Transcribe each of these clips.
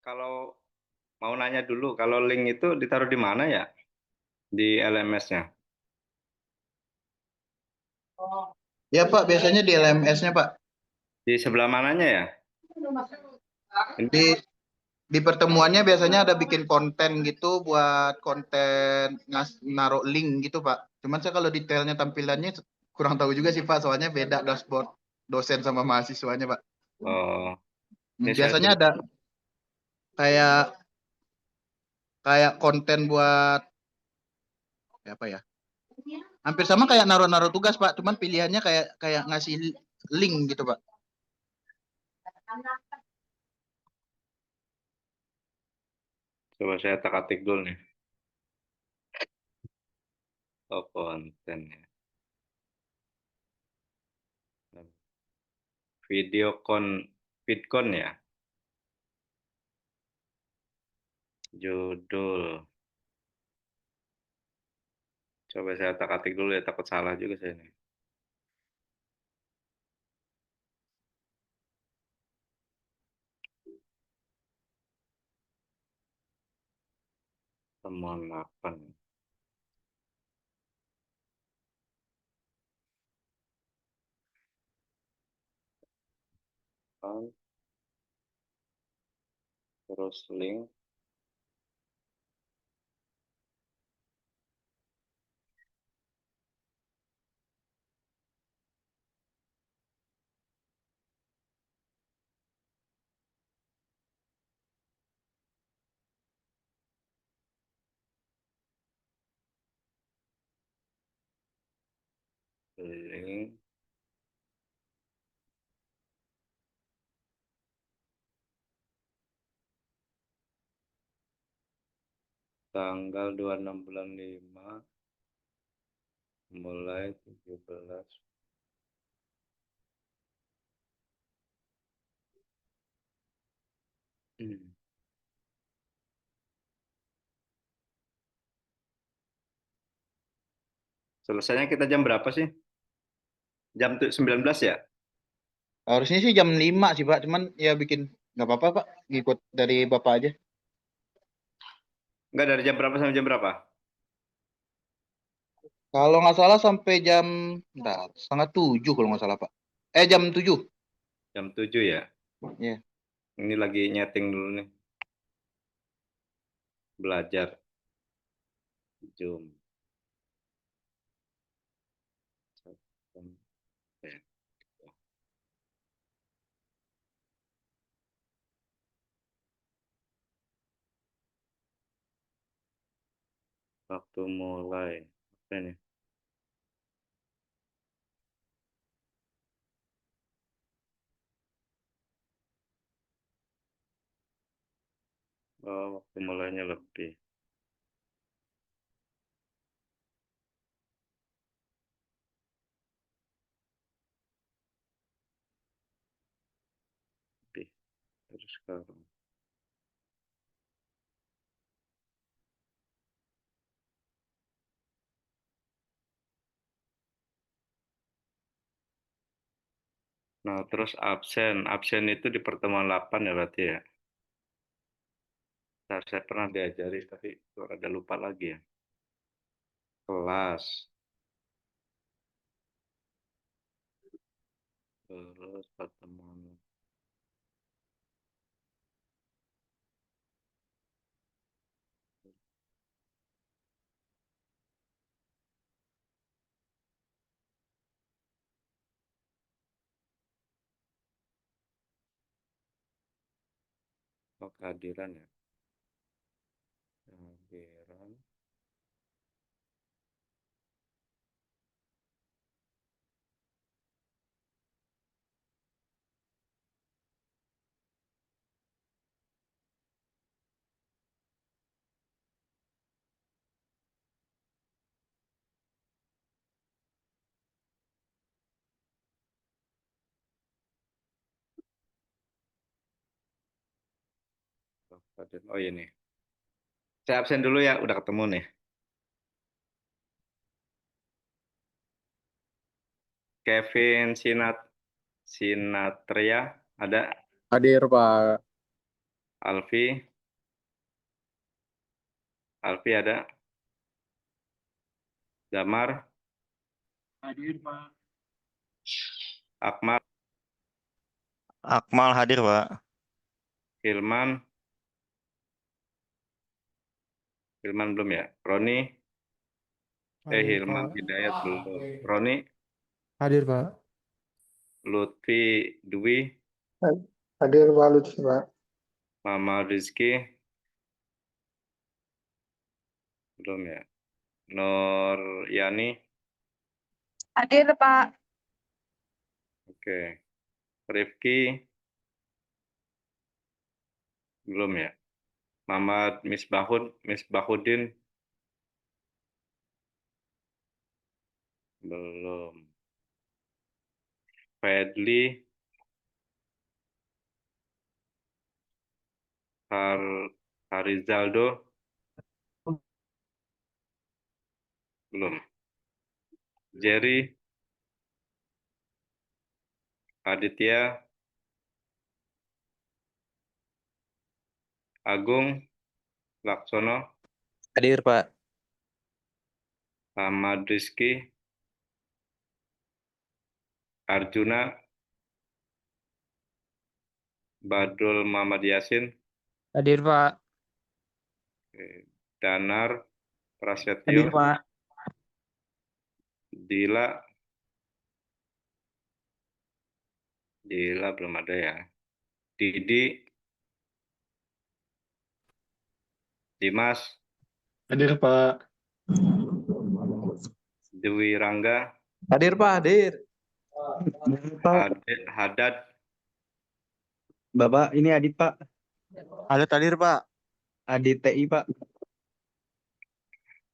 Kalau mau nanya dulu, kalau link itu ditaruh di mana ya? Di LMS-nya? Ya Pak, biasanya di LMS-nya Pak. Di sebelah mananya ya? Di di pertemuannya biasanya ada bikin konten gitu buat konten naruh link gitu Pak. Cuman saya kalau detailnya tampilannya kurang tahu juga sih Pak, soalnya beda dashboard dosen sama mahasiswanya Pak. Oh, ini saya Biasanya sudah. ada kayak kayak konten buat apa ya? Hampir sama kayak naruh-naruh tugas Pak, cuman pilihannya kayak kayak ngasih link gitu Pak. Coba saya tak-atik dulu nih. Oh, konten ya. Video VidCon ya. Judul. Coba saya tak-atik dulu ya, takut salah juga saya nih. Temuan 8. Terus link. Link. Tanggal 26 bulan 5. Mulai 17. Selesainya kita jam berapa sih? Jam 19 ya? Harusnya sih jam 5 sih Pak, cuman ya bikin nggak apa-apa Pak, ngikut dari Bapak aja. Enggak, dari jam berapa sampai jam berapa? Kalau nggak salah sampai jam entar, setengah 7 kalau nggak salah Pak. Jam 7. Jam 7 ya? Ya. Ini lagi nyeting dulu nih. Belajar. Zoom. Waktu mulai. Apa ini? Oh, waktu mulainya lebih. Lebih. Terus sekarang. Nah, terus absen. Absen itu di pertemuan 8 ya berarti ya? Nah, saya pernah diajari, tapi ada lupa lagi ya. Kelas. Terus pertemuan. Oh, kehadiran ya. Kehadiran. Oh, kehadiran. Oh, ini. Saya absen dulu ya, udah ketemu nih. Kevin Sinatria ada. Hadir Pak. Alfi. Alfi ada. Damar. Hadir, Pak. Akmal. Akmal hadir, Pak. Hilman. Hilman belum ya. Roni. Hadir, Hilman Pak. Hidayat belum. Roni. Hadir, Pak. Lutfi Dwi. Hadir, Pak Lutfi, Pak. Mama Rizky. Belum ya. Nur Yani. Hadir, Pak. Oke. Rifki. Belum ya. Muhammad Misbahuddin. Belum. Fadli. Harizaldo. Belum. Jerry. Aditya. Agung Laksono. Hadir, Pak. Ahmad Rizky. Arjuna. Badrul Muhammad Yasin. Hadir, Pak. Oke. Danar Prasetyo. Hadir, Pak. Dila. Dila belum ada ya. Didi. Dimas. Hadir, Pak. Dewi Rangga. Hadir, Pak. Hadir. Hadad. Bapak, ini Adit, Pak. Hadir, Pak. Adit TI, Pak.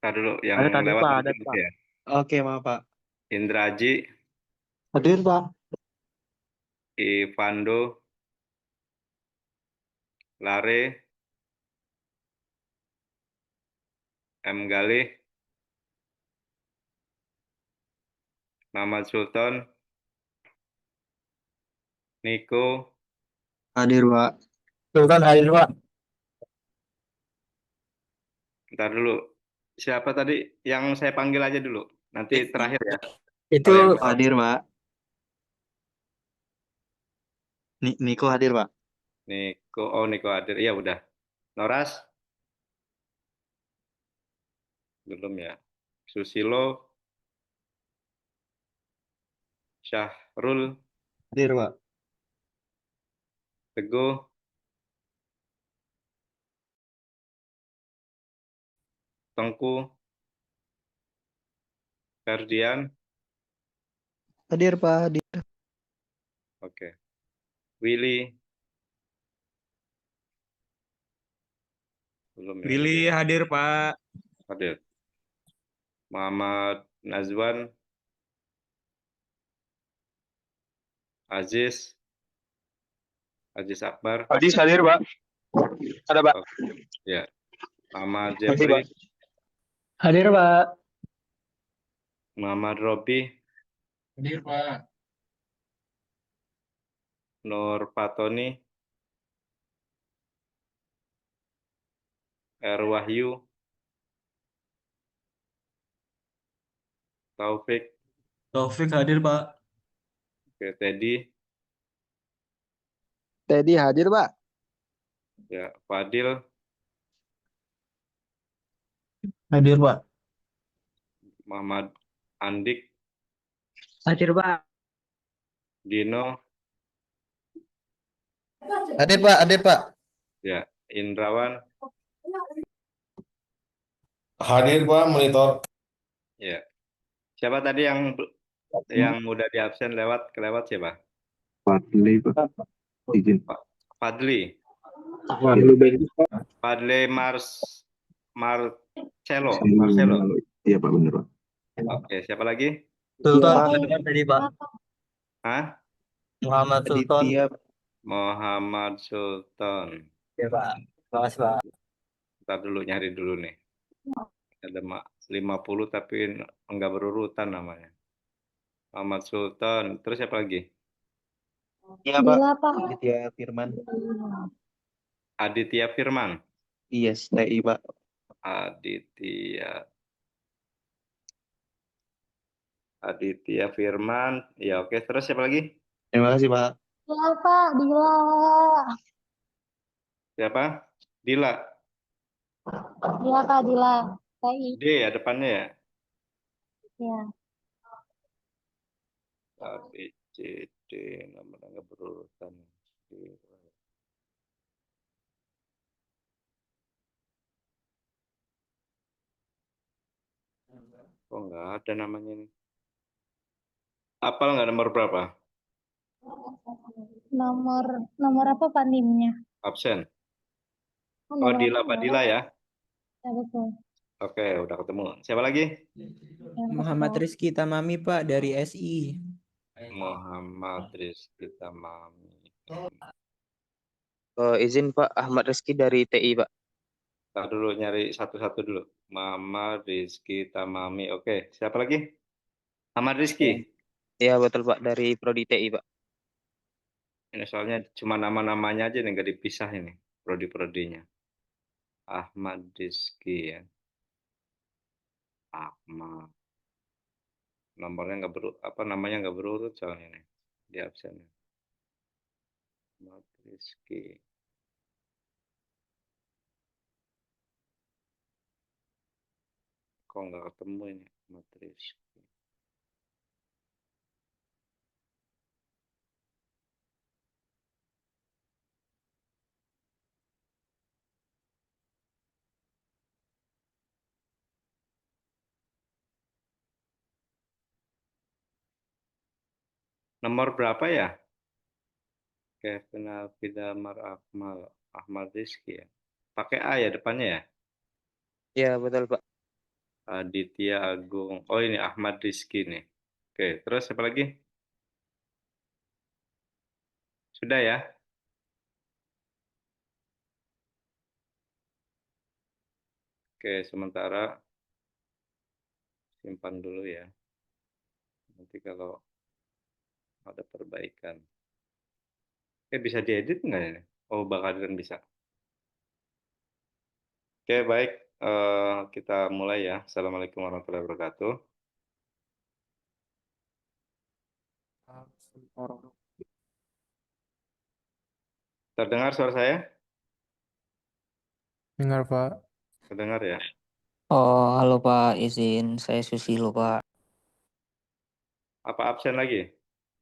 Ntar dulu yang Ada tadi, lewat Pak, dulu ada, Pak. ya. Oke, maaf, Pak. Indraji. Hadir, Pak. Ivando. Lare. M. Galih. Muhammad Sultan. Niko. Hadir, Pak. Sultan hadir, Pak. Ntar dulu. Siapa tadi yang saya panggil aja dulu. Nanti terakhir ya. Itu Kalau yang Hadir, Pak. Niko hadir, Pak. Niko. Oh, Niko hadir. Iya udah. Noras. Belum ya. Susilo. Syahrul. Hadir, Pak. Teguh. Tengku. Ferdian. Hadir, Pak. Hadir. Oke. Willy. Belum ya. Willy hadir, Pak. Hadir. Muhammad Nazwan. Aziz. Aziz Akbar. Hadir, hadir, Pak. Ada, Pak. Ya. Muhammad Jeffrey. Hadir, Pak. Muhammad Robi. Hadir, Pak. Nur Fatoni. R. Wahyu. Taufik. Taufik hadir, Pak. Oke, Teddy. Teddy hadir, Pak. Ya, Fadil. Hadir, Pak. Muhammad Andik. Hadir, Pak. Dino. Hadir, Pak. Hadir, Pak. Ya, Indrawan. Hadir, Pak, monitor. Ya. Siapa tadi yang udah di absen kelewat siapa? Fadli, Pak. Izin. Fadli. Fadli Marcelo. Iya, Pak, bener, Pak. Oke, siapa lagi? Sultan tadi, Pak. Hah? Muhammad Sultan. Muhammad Sultan. Ya, Pak. Makasih, Pak. Ntar dulu nyari dulu nih. Ada 50 tapi enggak berurutan namanya. Muhammad Sultan. Terus siapa lagi? Iya, Pak. Aditya Firman. Aditya Firman. Yes, TI, Pak. Aditya Firman. Ya, oke. Terus siapa lagi? Terima kasih, Pak. Ya Pak, Dila. Siapa? Dila. Iya Kak, Dila. Baik. D ya depannya ya. Ya. A, B, C, D. Nomor nggak berurutan. Oh, nggak ada namanya ini. Apal nggak nomor berapa? Nomor apa Pak NIM-nya? Absen. Oh, Nomor Dila apa? Padila ya. Ya betul. Oke, udah ketemu. Siapa lagi? Ya, Muhammad betul. Rizky Tamami Pak dari SI. Muhammad Rizky Tamami. Izin Pak, Ahmad Rizky dari TI, Pak. Ntar dulu nyari satu-satu dulu. Muhammad Rizky Tamami. Oke, siapa lagi? Ahmad Rizky. Iya, betul Pak, dari Prodi TI, Pak. Ini soalnya cuma nama-namanya aja nih, nggak dipisah ini. Prodi-prodinya. Ahmad Rizky ya. Ahmad. Nomornya nggak namanya nggak berurut soalnya nih. Di absennya. Ahmad Rizky. Kok nggak ketemu ini Ahmad Rizky. Nomor berapa ya? Kevin Alfidamar Akmal. Ahmad Rizky ya. Pakai A ya depannya ya? Iya, betul Pak. Aditya Agung. Oh ini Ahmad Rizky nih. Oke, terus siapa lagi? Sudah ya? Oke, sementara simpan dulu ya. Nanti kalau ada perbaikan. Bisa diedit nggak ini? Oh, bakalan bisa. Oke, baik. Kita mulai ya. Assalamualaikum warahmatullahi wabarakatuh. Terdengar suara saya? Dengar Pak. Terdengar ya? Oh, halo Pak, izin saya Susilo Pak. Apa absen lagi?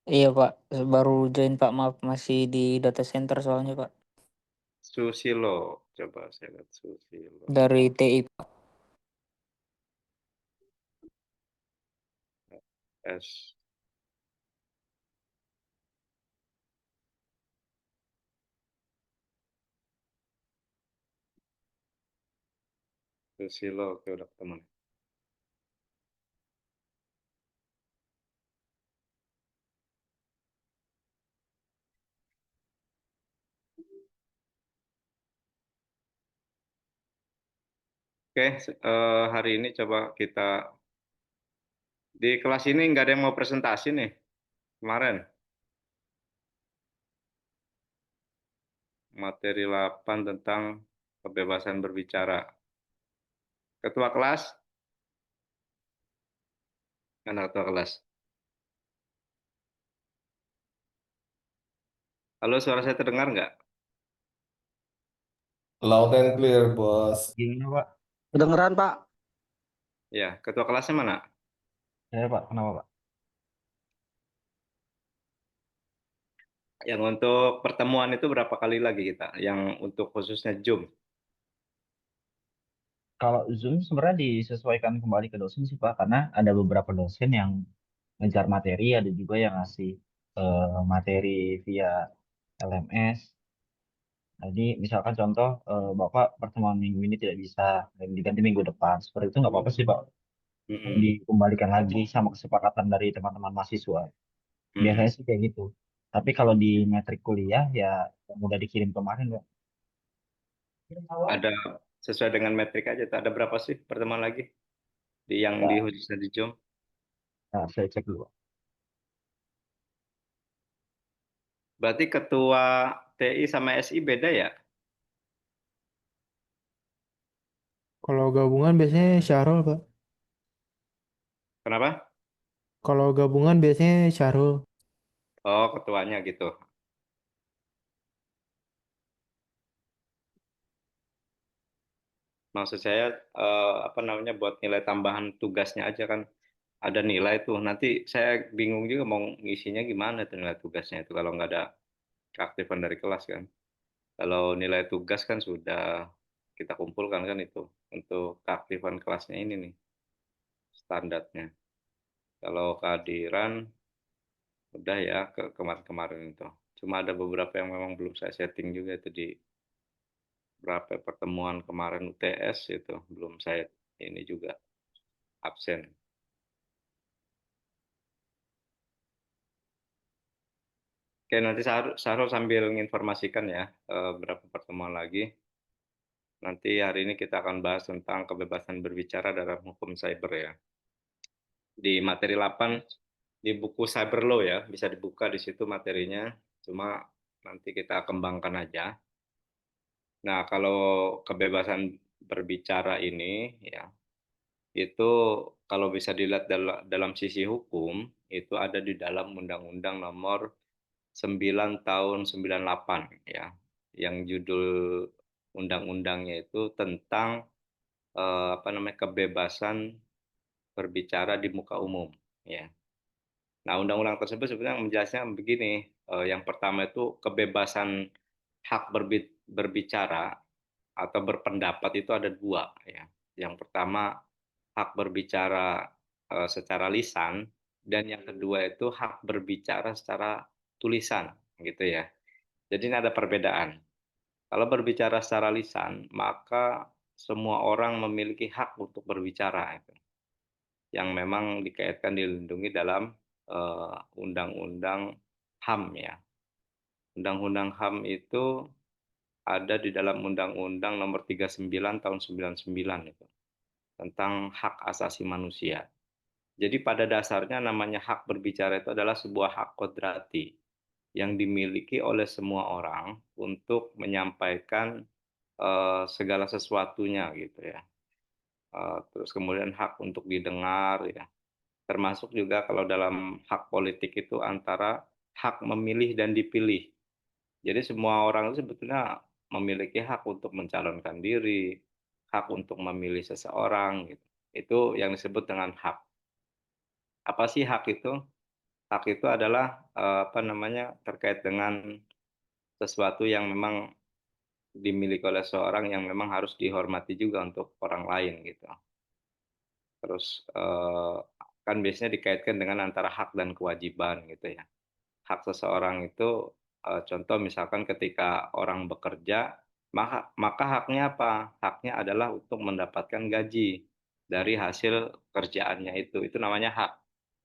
Iya Pak, baru join Pak, maaf masih di data center soalnya Pak. Susilo. Coba saya lihat Susilo. Dari TI Pak. S. Susilo. Oke, udah ketemu. Oke, hari ini coba kita di kelas ini nggak ada yang mau presentasi nih kemarin. Materi 8 tentang kebebasan berbicara. Ketua kelas? Mana ketua kelas? Halo, suara saya terdengar nggak? Loud and clear, bos. Gimana Pak? Kedengeran Pak? Ya, ketua kelasnya mana? Saya Pak, kenapa Pak? Yang untuk pertemuan itu berapa kali lagi kita? Yang untuk khususnya Zoom? Kalau Zoom sebenarnya disesuaikan kembali ke dosen sih Pak, karena ada beberapa dosen yang ngejar materi, ada juga yang ngasih materi via LMS. Jadi misalkan contoh Bapak pertemuan minggu ini tidak bisa dan diganti minggu depan, seperti itu nggak apa-apa sih Pak. Mm-mm. Dikembalikan lagi sama kesepakatan dari teman-teman mahasiswa. Mm-mm. Biasanya sih kayak gitu. Tapi kalau di metrik kuliah ya yang udah dikirim kemarin Pak. Ada sesuai dengan metrik aja. Ada berapa sih pertemuan lagi? Yang di Nah, khususnya di Zoom? nah, saya cek dulu. Berarti ketua TI sama SI beda ya? Kalau gabungan biasanya Syahrul, Pak. Kenapa? Kalau gabungan biasanya Syahrul. Oh, ketuanya gitu. Maksud saya apa namanya buat nilai tambahan tugasnya aja kan ada nilai tuh. Nanti saya bingung juga mau ngisinya gimana tuh nilai tugasnya itu kalau nggak ada keaktifan dari kelas kan. Kalau nilai tugas kan sudah kita kumpulkan kan itu untuk keaktifan kelasnya ini nih standarnya. Kalau kehadiran udah ya ke kemarin-kemarin itu. Cuma ada beberapa yang memang belum saya setting juga itu di berapa pertemuan kemarin UTS itu belum saya ini juga absen. Oke, nanti Sahrul sambil menginformasikan ya berapa pertemuan lagi. Nanti hari ini kita akan bahas tentang kebebasan berbicara dalam hukum cyber ya. Di materi 8 di buku Cyber Law ya, bisa dibuka di situ materinya. Cuma nanti kita kembangkan aja. Nah, kalau kebebasan berbicara ini ya, itu kalau bisa dilihat dalam sisi hukum, itu ada di dalam Undang-Undang Nomor 9 tahun 98 ya, yang judul undang-undangnya itu tentang apa namanya kebebasan berbicara di muka umum ya. Nah, undang-undang tersebut sebenarnya menjelaskan begini, yang pertama itu kebebasan hak berbicara atau berpendapat itu ada dua ya. Yang pertama hak berbicara secara lisan dan yang kedua itu hak berbicara secara tulisan gitu ya. Jadi ini ada perbedaan. Kalau berbicara secara lisan, maka semua orang memiliki hak untuk berbicara itu, yang memang dikaitkan dilindungi dalam Undang-Undang HAM ya. Undang-Undang HAM itu ada di dalam Undang-Undang Nomor 39 tahun 99 itu tentang hak asasi manusia. Jadi pada dasarnya namanya hak berbicara itu adalah sebuah hak kodrati yang dimiliki oleh semua orang untuk menyampaikan segala sesuatunya gitu ya. Terus kemudian hak untuk didengar ya. Termasuk juga kalau dalam hak politik itu antara hak memilih dan dipilih. Jadi semua orang itu sebetulnya memiliki hak untuk mencalonkan diri, hak untuk memilih seseorang gitu. Itu yang disebut dengan hak. Apa sih hak itu? Hak itu adalah apa namanya terkait dengan sesuatu yang memang dimiliki oleh seorang yang memang harus dihormati juga untuk orang lain gitu. Terus kan biasanya dikaitkan dengan antara hak dan kewajiban gitu ya. Hak seseorang itu contoh misalkan ketika orang bekerja, maka haknya apa? Haknya adalah untuk mendapatkan gaji dari hasil kerjaannya itu. Itu namanya hak.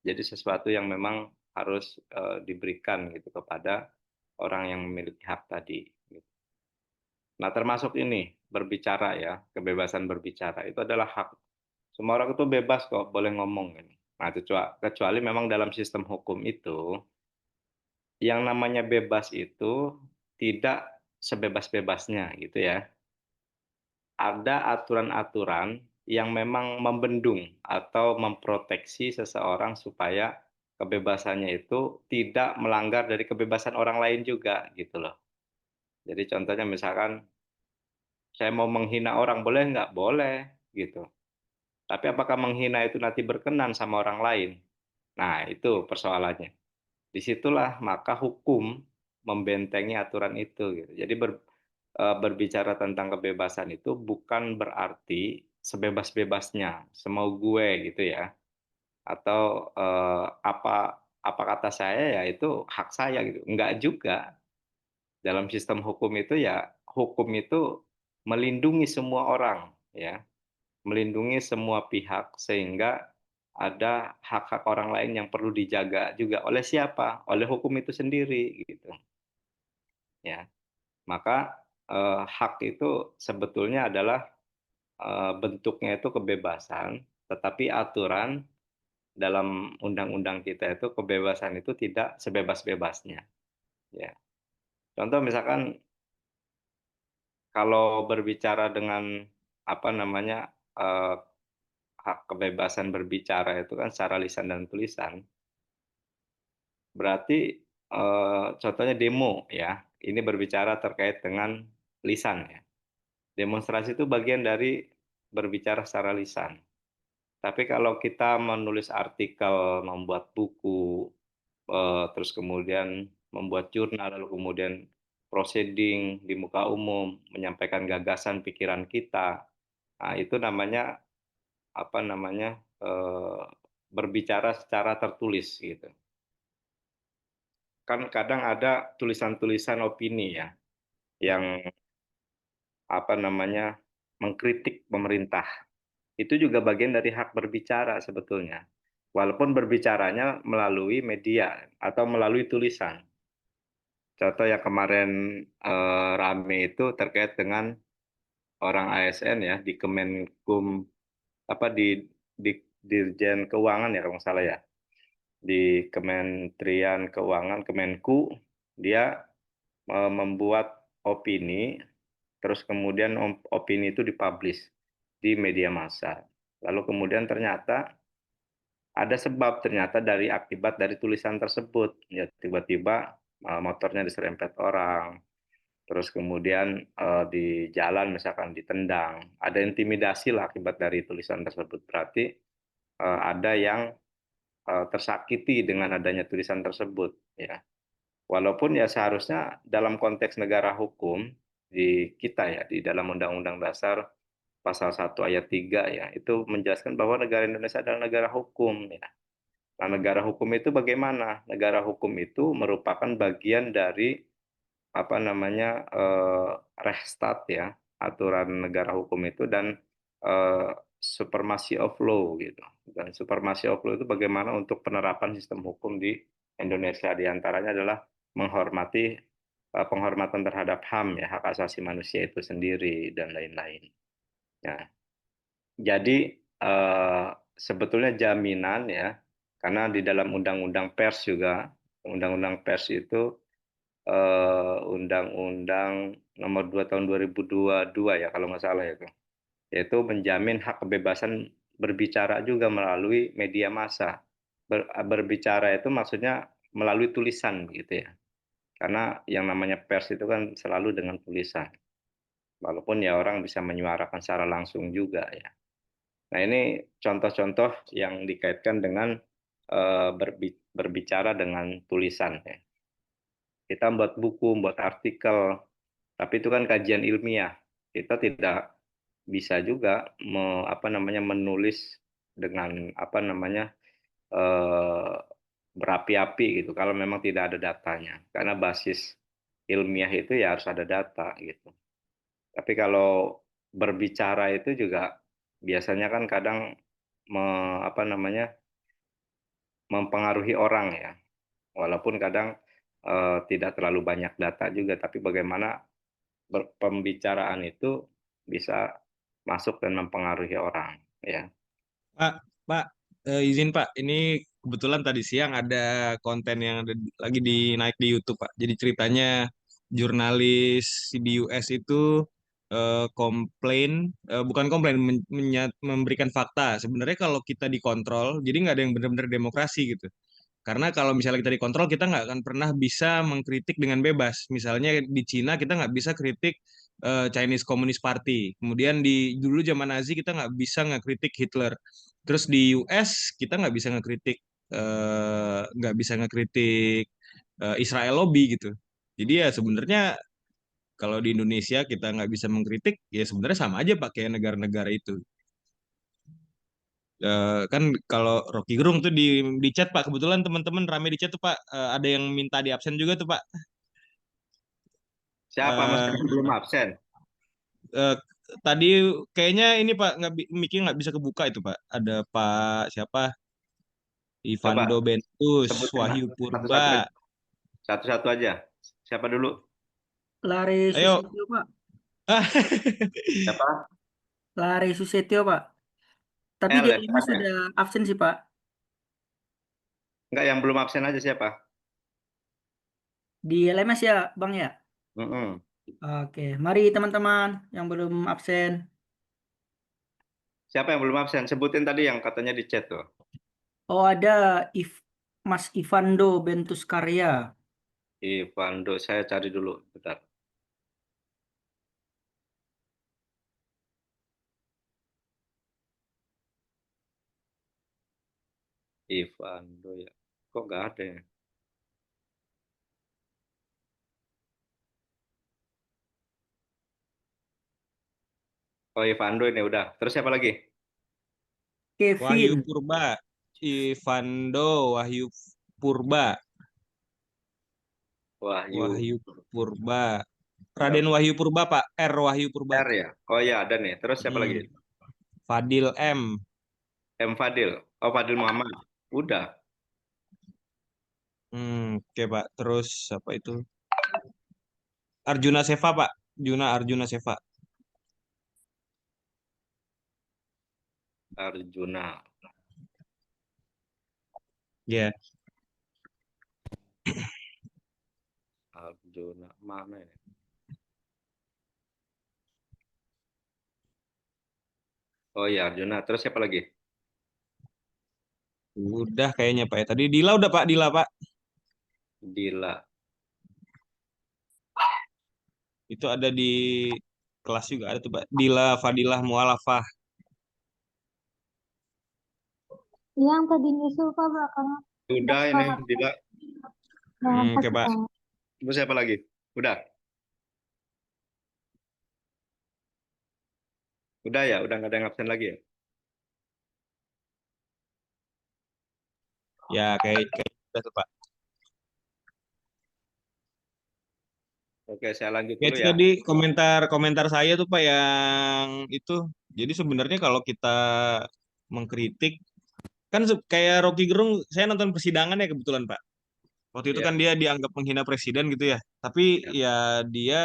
Jadi sesuatu yang memang harus diberikan gitu kepada orang yang memiliki hak tadi. Nah, termasuk ini berbicara ya, kebebasan berbicara itu adalah hak. Semua orang itu bebas kok, boleh ngomong ini. Nah, kecuali memang dalam sistem hukum itu yang namanya bebas itu tidak sebebas-bebasnya gitu ya. Ada aturan-aturan yang memang membendung atau memproteksi seseorang supaya kebebasannya itu tidak melanggar dari kebebasan orang lain juga gitu loh. Jadi contohnya misalkan saya mau menghina orang boleh nggak? Boleh gitu. Tapi apakah menghina itu nanti berkenan sama orang lain? Nah, itu persoalannya. Disitulah maka hukum membentengi aturan itu. Gitu. Jadi berbicara tentang kebebasan itu bukan berarti sebebas-bebasnya, semau gue gitu ya. Atau apa kata saya ya itu hak saya gitu. Enggak juga. Dalam sistem hukum itu ya hukum itu melindungi semua orang ya, melindungi semua pihak sehingga ada hak-hak orang lain yang perlu dijaga juga oleh siapa? Oleh hukum itu sendiri gitu. Ya. Maka hak itu sebetulnya adalah bentuknya itu kebebasan, tetapi aturan dalam undang-undang kita itu kebebasan itu tidak sebebas-bebasnya. Ya. Contoh misalkan kalau berbicara dengan apa namanya, hak kebebasan berbicara itu kan secara lisan dan tulisan, berarti, contohnya demo ya, ini berbicara terkait dengan lisan ya. Demonstrasi itu bagian dari berbicara secara lisan. Tapi kalau kita menulis artikel, membuat buku, terus kemudian membuat jurnal, lalu kemudian proceeding di muka umum, menyampaikan gagasan pikiran kita, nah itu namanya, apa namanya, berbicara secara tertulis gitu. Kan kadang ada tulisan-tulisan opini ya, yang, apa namanya, mengkritik pemerintah. Itu juga bagian dari hak berbicara sebetulnya. Walaupun berbicaranya melalui media atau melalui tulisan. Contoh yang kemarin, rame itu terkait dengan orang ASN ya di Kemenkum, apa, di Dirjen Keuangan ya kalau nggak salah ya, di Kementerian Keuangan, Kemenku, dia, membuat opini, terus kemudian opini itu dipublish di media massa. Lalu kemudian ternyata ada sebab ternyata dari akibat dari tulisan tersebut, ya tiba-tiba, motornya diserempet orang, terus kemudian, di jalan misalkan ditendang, ada intimidasi lah akibat dari tulisan tersebut. Berarti, ada yang, tersakiti dengan adanya tulisan tersebut, ya. Walaupun ya seharusnya dalam konteks negara hukum, di kita ya, di dalam Undang-Undang Dasar Pasal 1 Ayat 3 ya, itu menjelaskan bahwa negara Indonesia adalah negara hukum, ya. Nah, negara hukum itu bagaimana? Negara hukum itu merupakan bagian dari apa namanya, Rechtsstaat ya, aturan negara hukum itu dan, supremacy of law gitu. Dan supremacy of law itu bagaimana untuk penerapan sistem hukum di Indonesia, di antaranya adalah menghormati, penghormatan terhadap HAM ya, hak asasi manusia itu sendiri dan lain-lain. Nah, jadi, sebetulnya jaminan ya, karena di dalam undang-undang pers juga, undang-undang pers itu, Undang-Undang Nomor 2 Tahun 2022 ya kalau nggak salah itu, yaitu menjamin hak kebebasan berbicara juga melalui media massa. Berbicara itu maksudnya melalui tulisan gitu ya, karena yang namanya pers itu kan selalu dengan tulisan, walaupun ya orang bisa menyuarakan secara langsung juga ya. Nah, ini contoh-contoh yang dikaitkan dengan, berbicara dengan tulisan ya. Kita membuat buku, membuat artikel, tapi itu kan kajian ilmiah. Kita tidak bisa juga apa namanya, menulis dengan apa namanya, eee, berapi-api gitu kalau memang tidak ada datanya. Karena basis ilmiah itu ya harus ada data gitu. Tapi kalau berbicara itu juga biasanya kan kadang apa namanya, mempengaruhi orang ya, walaupun kadang, tidak terlalu banyak data juga, tapi bagaimana pembicaraan itu bisa masuk dan mempengaruhi orang, ya. Pak, Pak, izin Pak, ini kebetulan tadi siang ada konten yang lagi naik di YouTube Pak. Jadi ceritanya jurnalis CBUS itu komplain, bukan komplain, memberikan fakta. Sebenarnya kalau kita dikontrol, jadi nggak ada yang benar-benar demokrasi gitu. Karena kalau misalnya kita dikontrol, kita nggak akan pernah bisa mengkritik dengan bebas. Misalnya di Cina kita nggak bisa kritik Chinese Communist Party. Kemudian di dulu zaman Nazi kita nggak bisa ngekritik Hitler. Terus di US kita nggak bisa ngekritik Israel lobby gitu. Jadi ya sebenarnya kalau di Indonesia kita nggak bisa mengkritik, ya sebenarnya sama aja pakai negara-negara itu. Kan kalau Rocky Gerung tuh di chat Pak, kebetulan teman-teman rame di chat tuh Pak. Ada yang minta di absen juga tuh Pak. Siapa Mas Eh, yang belum absen? eh, Tadi kayaknya ini Pak mic nggak bisa kebuka itu Pak. Ada Pak siapa? Coba Ivando Bentus, sebutin Wahyu satu-satu Purba. aja. Satu-satu aja. Siapa dulu? Lare Ayo. Susetio, Pak. Siapa? Lare Susetio, Pak. Tapi L dia ya, ini siapa? sudah absen sih, Pak. Enggak, yang belum absen aja siapa? Di LMS ya, Bang ya? Mm-mm. Oke, mari teman-teman yang belum absen. Siapa yang belum absen? Sebutin tadi yang katanya di chat tuh. Oh, ada Mas Ivando Bentus Karya. Ivando, saya cari dulu, bentar. Ivando ya. Kok nggak ada ya? Oh, Ivando ini udah. Terus siapa lagi? Wahyu Kevin. Purba, Ivando, Wahyu Purba, Wahyu. Wahyu Purba, Nggak- Raden Wahyu Purba Pak, R Wahyu Purba. R ya? Oh iya ada nih. Terus siapa lagi? Fadil M. M Fadil. Oh, Fadil Muhammad. Udah. Oke Pak. Terus apa itu? Arjuna Seva Pak, Arjuna Seva. Arjuna. Ya. Arjuna mana ya? Oh iya Arjuna. Terus siapa lagi? Udah kayaknya Pak ya. Tadi Dila udah Pak, Dila Pak. Dila. Itu ada di kelas juga ada tuh Pak. Dila Fadilah Mualafah. Yang tadi nyusul Pak belakangnya. Udah ini Dila. Jangan Oke kasih Pak. tahu. Terus siapa lagi? Udah. Udah ya, udah nggak ada yang absen lagi ya? Ya kayak udah tuh Pak. Oke, saya lanjut Ya dulu itu ya. tadi komentar saya tuh Pak yang itu. Jadi sebenarnya kalau kita mengkritik kan kayak Rocky Gerung, saya nonton persidangan ya kebetulan Pak. Waktu itu Ya, kan dia dianggap menghina presiden gitu ya. Tapi ya. ya dia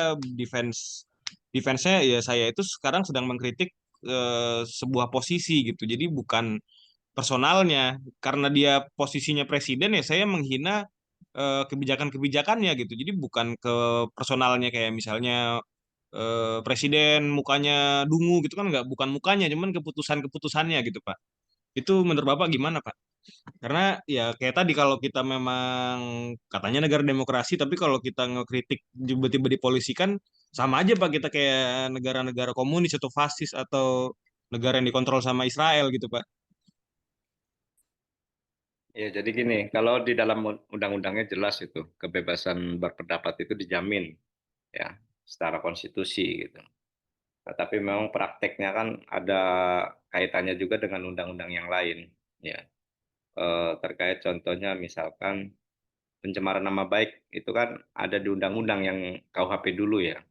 defense-nya ya saya itu sekarang sedang mengkritik sebuah posisi gitu. Jadi bukan personalnya. Karena dia posisinya presiden ya saya menghina kebijakan-kebijakannya gitu. Jadi bukan ke personalnya kayak misalnya presiden mukanya dungu gitu kan nggak, bukan mukanya, cuman keputusan-keputusannya gitu Pak. Itu menurut Bapak gimana Pak? Karena ya kayak tadi kalau kita memang katanya negara demokrasi, tapi kalau kita ngekritik tiba-tiba dipolisikan, sama aja Pak kita kayak negara-negara komunis atau fasis atau negara yang dikontrol sama Israel gitu Pak. Ya, jadi gini, kalau di dalam undang-undangnya jelas itu kebebasan berpendapat itu dijamin ya secara konstitusi gitu. Nah, tapi memang prakteknya kan ada kaitannya juga dengan undang-undang yang lain ya. Terkait contohnya misalkan pencemaran nama baik itu kan ada di undang-undang yang KUHP dulu ya.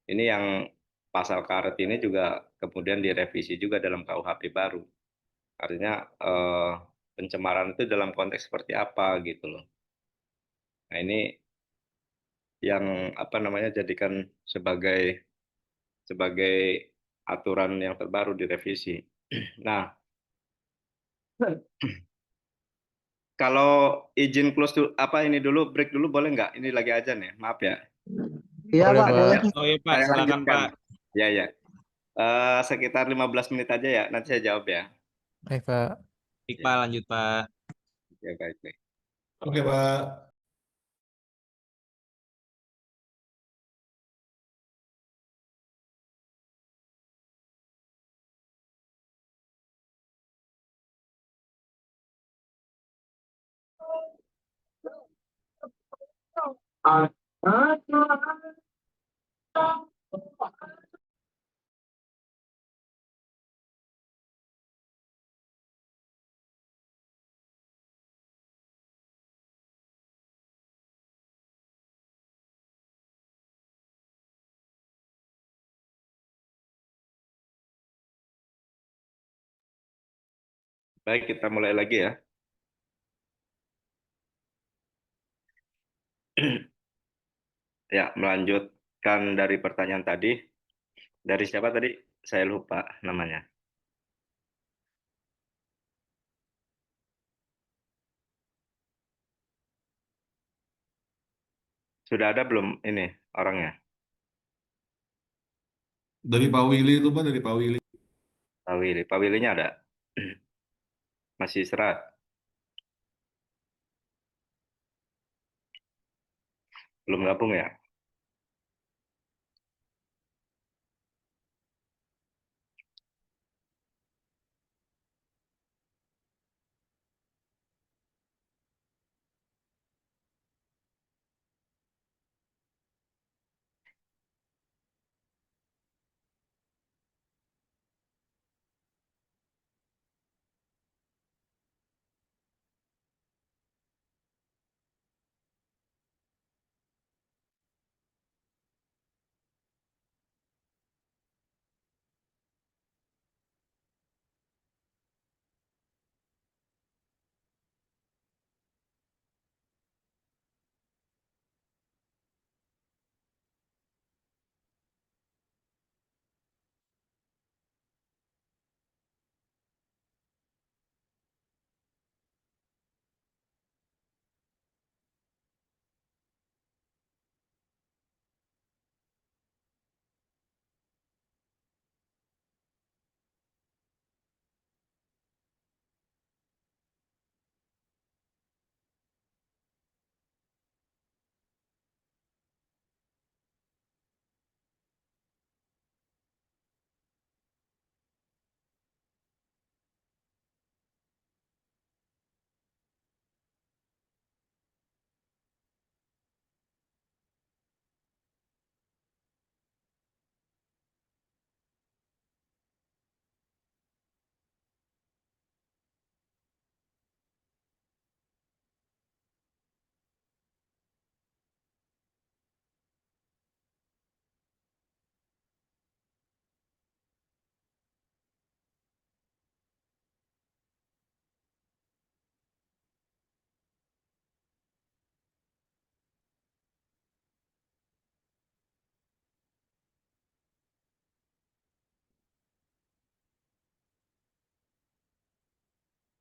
Ini yang pasal karet ini juga kemudian direvisi juga dalam KUHP baru. Artinya pencemaran itu dalam konteks seperti apa gitu loh. Nah ini yang apa namanya jadikan sebagai sebagai aturan yang terbaru direvisi. Nah kalau izin close dulu, apa ini dulu break dulu boleh nggak? Ini lagi aja nih, maaf ya. Iya Boleh, Pak, Pak. boleh. Oh iya Pak, Saya silakan lanjutkan. Pak. Ya ya. Sekitar 15 menit aja ya, nanti saya jawab ya. Baik, Pak. Baik Pak, lanjut Pak. Ya baik baik. Oke, Pak. Baik, kita mulai lagi ya. Ya, melanjutkan dari pertanyaan tadi. Dari siapa tadi? Saya lupa namanya. Sudah ada belum ini orangnya? Dari Pak Willy itu, Pak, dari Pak Willy. Pak Willy. Pak Willy-nya ada? Masih istirahat? Belum gabung ya?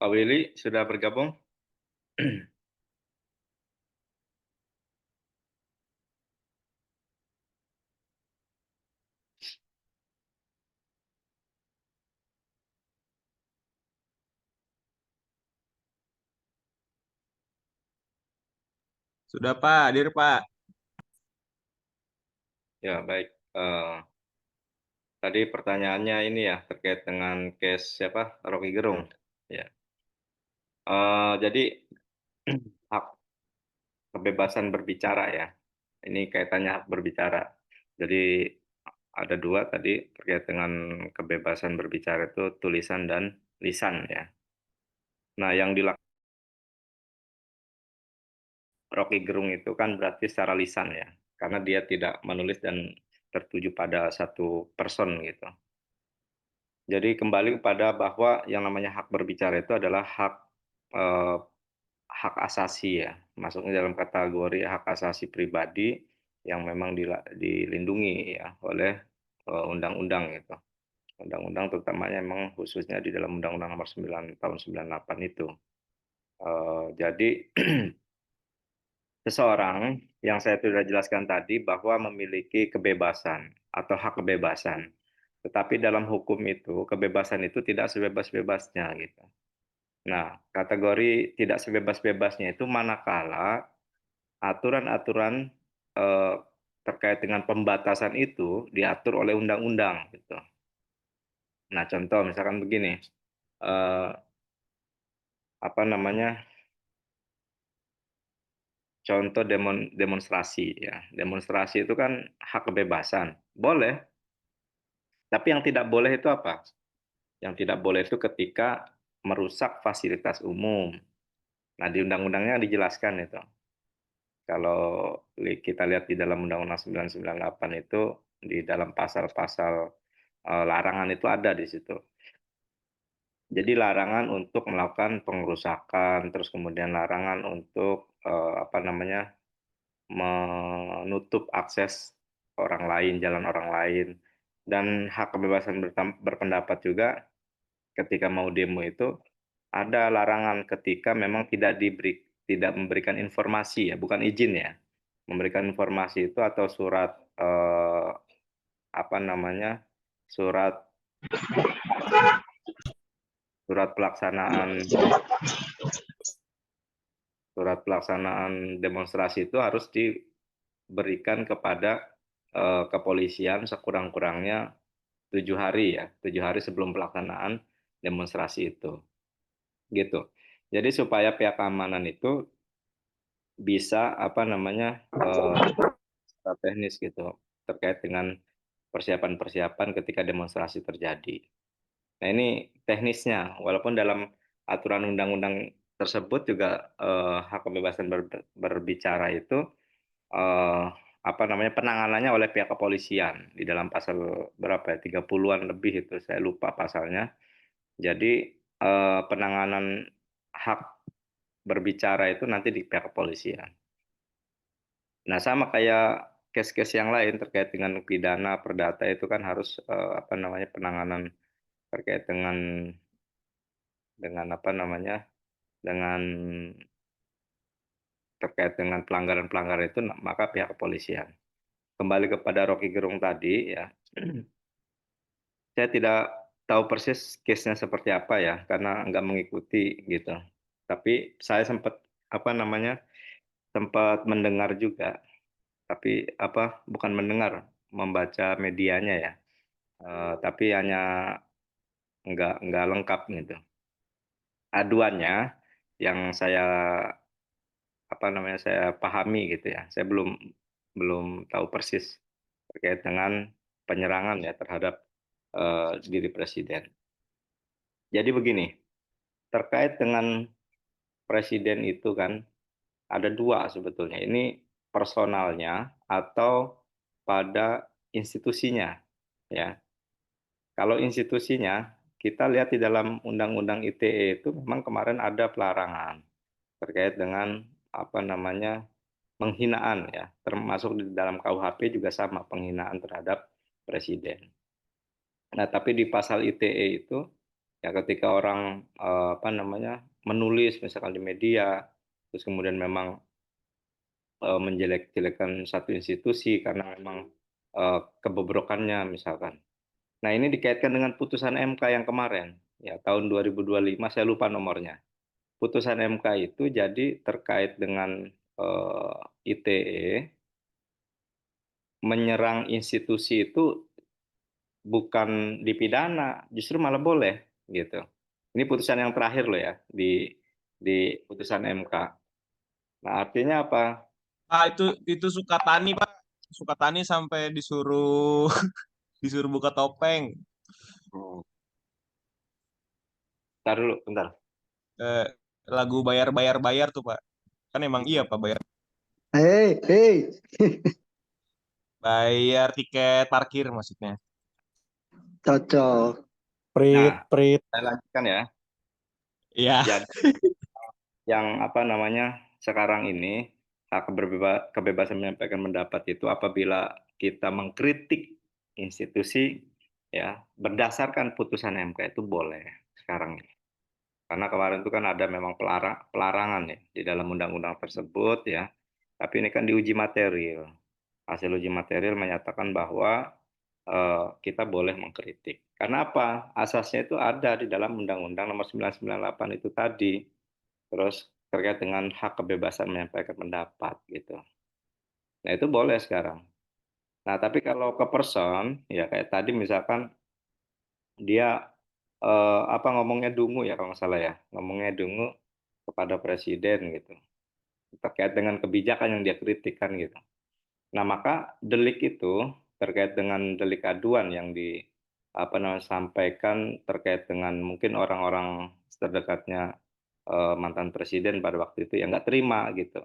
Pak Willy sudah bergabung? Sudah Pak, hadir Pak. Ya, baik. Tadi pertanyaannya ini ya terkait dengan case siapa? Rocky Gerung. Ya. Jadi hak kebebasan berbicara ya. Ini kaitannya hak berbicara. Jadi ada dua tadi terkait dengan kebebasan berbicara itu tulisan dan lisan ya. Nah, yang dilakukan Rocky Gerung itu kan berarti secara lisan ya, karena dia tidak menulis dan tertuju pada satu person gitu. Jadi kembali kepada bahwa yang namanya hak berbicara itu adalah eh, hak asasi ya, masuknya dalam kategori hak asasi pribadi yang memang dilindungi ya oleh undang-undang gitu. Undang-undang terutamanya memang khususnya di dalam Undang-Undang Nomor 9 tahun 98 itu. Jadi seseorang yang saya sudah jelaskan tadi bahwa memiliki kebebasan atau hak kebebasan. Tetapi dalam hukum itu kebebasan itu tidak sebebas-bebasnya gitu. Nah, kategori tidak sebebas-bebasnya itu manakala aturan-aturan eh, terkait dengan pembatasan itu diatur oleh undang-undang gitu. Nah, contoh misalkan begini, eh, apa namanya? Contoh demonstrasi ya. Demonstrasi itu kan hak kebebasan. Boleh, tapi yang tidak boleh itu apa? Yang tidak boleh itu ketika merusak fasilitas umum. Nah, di undang-undangnya dijelaskan itu. Kalau kita lihat di dalam Undang-Undang 998 itu, di dalam pasal-pasal larangan itu ada di situ. Jadi larangan untuk melakukan pengerusakan, terus kemudian larangan untuk apa namanya menutup akses orang lain, jalan orang lain, dan hak kebebasan berpendapat juga ketika mau demo itu ada larangan ketika memang tidak memberikan informasi ya, bukan izin ya, memberikan informasi itu atau surat apa namanya surat surat pelaksanaan demonstrasi itu harus diberikan kepada kepolisian sekurang-kurangnya 7 hari ya, 7 hari sebelum pelaksanaan demonstrasi itu, gitu. Jadi supaya pihak keamanan itu bisa secara teknis gitu terkait dengan persiapan-persiapan ketika demonstrasi terjadi. Nah ini teknisnya, walaupun dalam aturan undang-undang tersebut juga hak kebebasan berbicara itu penanganannya oleh pihak kepolisian di dalam pasal berapa ya, 30-an lebih itu saya lupa pasalnya. Jadi penanganan hak berbicara itu nanti di pihak kepolisian. Nah sama kayak case-case yang lain terkait dengan pidana perdata itu kan harus penanganan terkait dengan terkait dengan pelanggaran-pelanggaran itu maka pihak kepolisian. Kembali kepada Rocky Gerung tadi ya, saya tidak tahu persis case-nya seperti apa ya karena nggak mengikuti gitu. Tapi saya sempat sempat mendengar juga, tapi bukan mendengar, membaca medianya ya. Tapi hanya nggak lengkap gitu. Aduannya yang saya saya pahami gitu ya. Saya belum tahu persis terkait dengan penyerangan ya terhadap diri presiden. Jadi begini, terkait dengan presiden itu kan ada dua sebetulnya. Ini personalnya atau pada institusinya ya. Kalau institusinya kita lihat di dalam Undang-Undang ITE itu memang kemarin ada pelarangan terkait dengan penghinaan ya, termasuk di dalam KUHP juga sama penghinaan terhadap presiden. Nah, tapi di pasal ITE itu ya ketika orang menulis misalkan di media terus kemudian memang menjelek-jelekan satu institusi karena memang kebobrokannya misalkan. Nah, ini dikaitkan dengan putusan MK yang kemarin ya tahun 2025 saya lupa nomornya. Putusan MK itu jadi terkait dengan ITE menyerang institusi itu bukan dipidana, justru malah boleh gitu. Ini putusan yang terakhir loh ya di putusan MK. Nah, artinya apa? Itu Sukatani Pak. Sukatani sampai disuruh disuruh buka topeng. Bentar dulu, bentar. Lagu bayar tuh Pak. Kan emang iya Pak bayar. Hei. Bayar tiket parkir maksudnya. Cocok. Prit, Nah, prit. saya lanjutkan ya. Iya. Jadi yang sekarang ini hak kebebasan menyampaikan pendapat itu apabila kita mengkritik institusi ya berdasarkan putusan MK itu boleh sekarang ini. Karena kemarin itu kan ada memang pelarangan ya di dalam undang-undang tersebut ya. Tapi ini kan diuji material. Hasil uji material menyatakan bahwa kita boleh mengkritik. Karena apa? Asasnya itu ada di dalam Undang-Undang Nomor 998 itu tadi. Terus terkait dengan hak kebebasan menyampaikan pendapat gitu. Nah, itu boleh sekarang. Nah, tapi kalau ke person ya kayak tadi misalkan dia ngomongnya dungu ya kalau nggak salah ya, ngomongnya dungu kepada presiden gitu. Terkait dengan kebijakan yang dia kritikkan gitu. Nah, maka delik itu terkait dengan delik aduan yang sampaikan terkait dengan mungkin orang-orang terdekatnya mantan presiden pada waktu itu yang nggak terima gitu.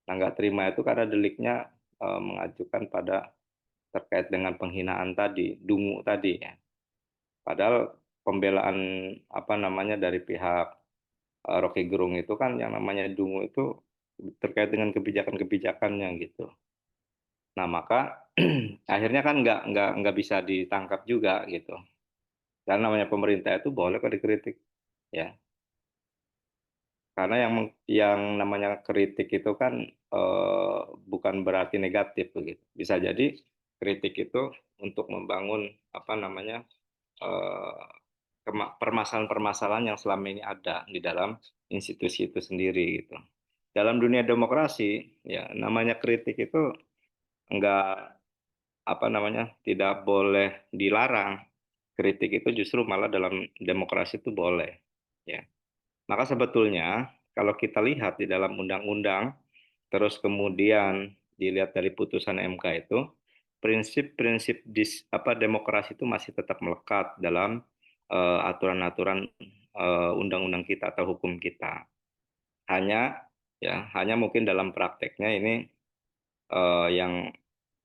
Nah, nggak terima itu karena deliknya mengajukan pada terkait dengan penghinaan tadi, dungu tadi ya. Padahal pembelaan dari pihak Rocky Gerung itu kan yang namanya dungu itu terkait dengan kebijakan-kebijakannya gitu. Nah, maka akhirnya kan nggak bisa ditangkap juga gitu. Karena namanya pemerintah itu boleh kok dikritik ya. Karena yang namanya kritik itu kan bukan berarti negatif begitu. Bisa jadi kritik itu untuk membangun permasalahan-permasalahan yang selama ini ada di dalam institusi itu sendiri gitu. Dalam dunia demokrasi, ya namanya kritik itu enggak tidak boleh dilarang. Kritik itu justru malah dalam demokrasi itu boleh, ya. Maka sebetulnya kalau kita lihat di dalam undang-undang, terus kemudian dilihat dari putusan MK itu, prinsip-prinsip demokrasi itu masih tetap melekat dalam aturan-aturan undang-undang kita atau hukum kita. Hanya mungkin dalam prakteknya ini yang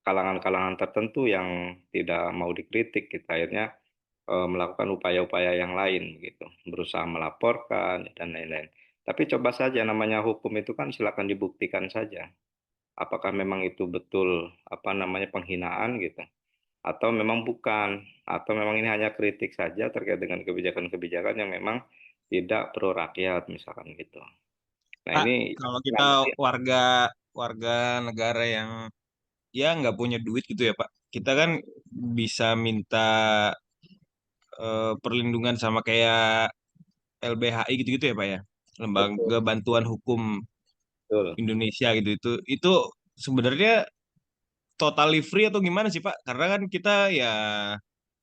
kalangan-kalangan tertentu yang tidak mau dikritik, kita akhirnya melakukan upaya-upaya yang lain gitu, berusaha melaporkan dan lain-lain. Tapi coba saja, namanya hukum itu kan silakan dibuktikan saja. Apakah memang itu betul penghinaan gitu, atau memang bukan, atau memang ini hanya kritik saja terkait dengan kebijakan-kebijakan yang memang tidak pro rakyat misalkan gitu. Nah Pak, ini kalau kita warga negara yang ya nggak punya duit gitu ya Pak, kita kan bisa minta perlindungan sama kayak LBHI gitu-gitu ya Pak ya, Lembaga Bantuan Hukum betul. Indonesia gitu. Itu sebenarnya totally free atau gimana sih Pak? Karena kan kita ya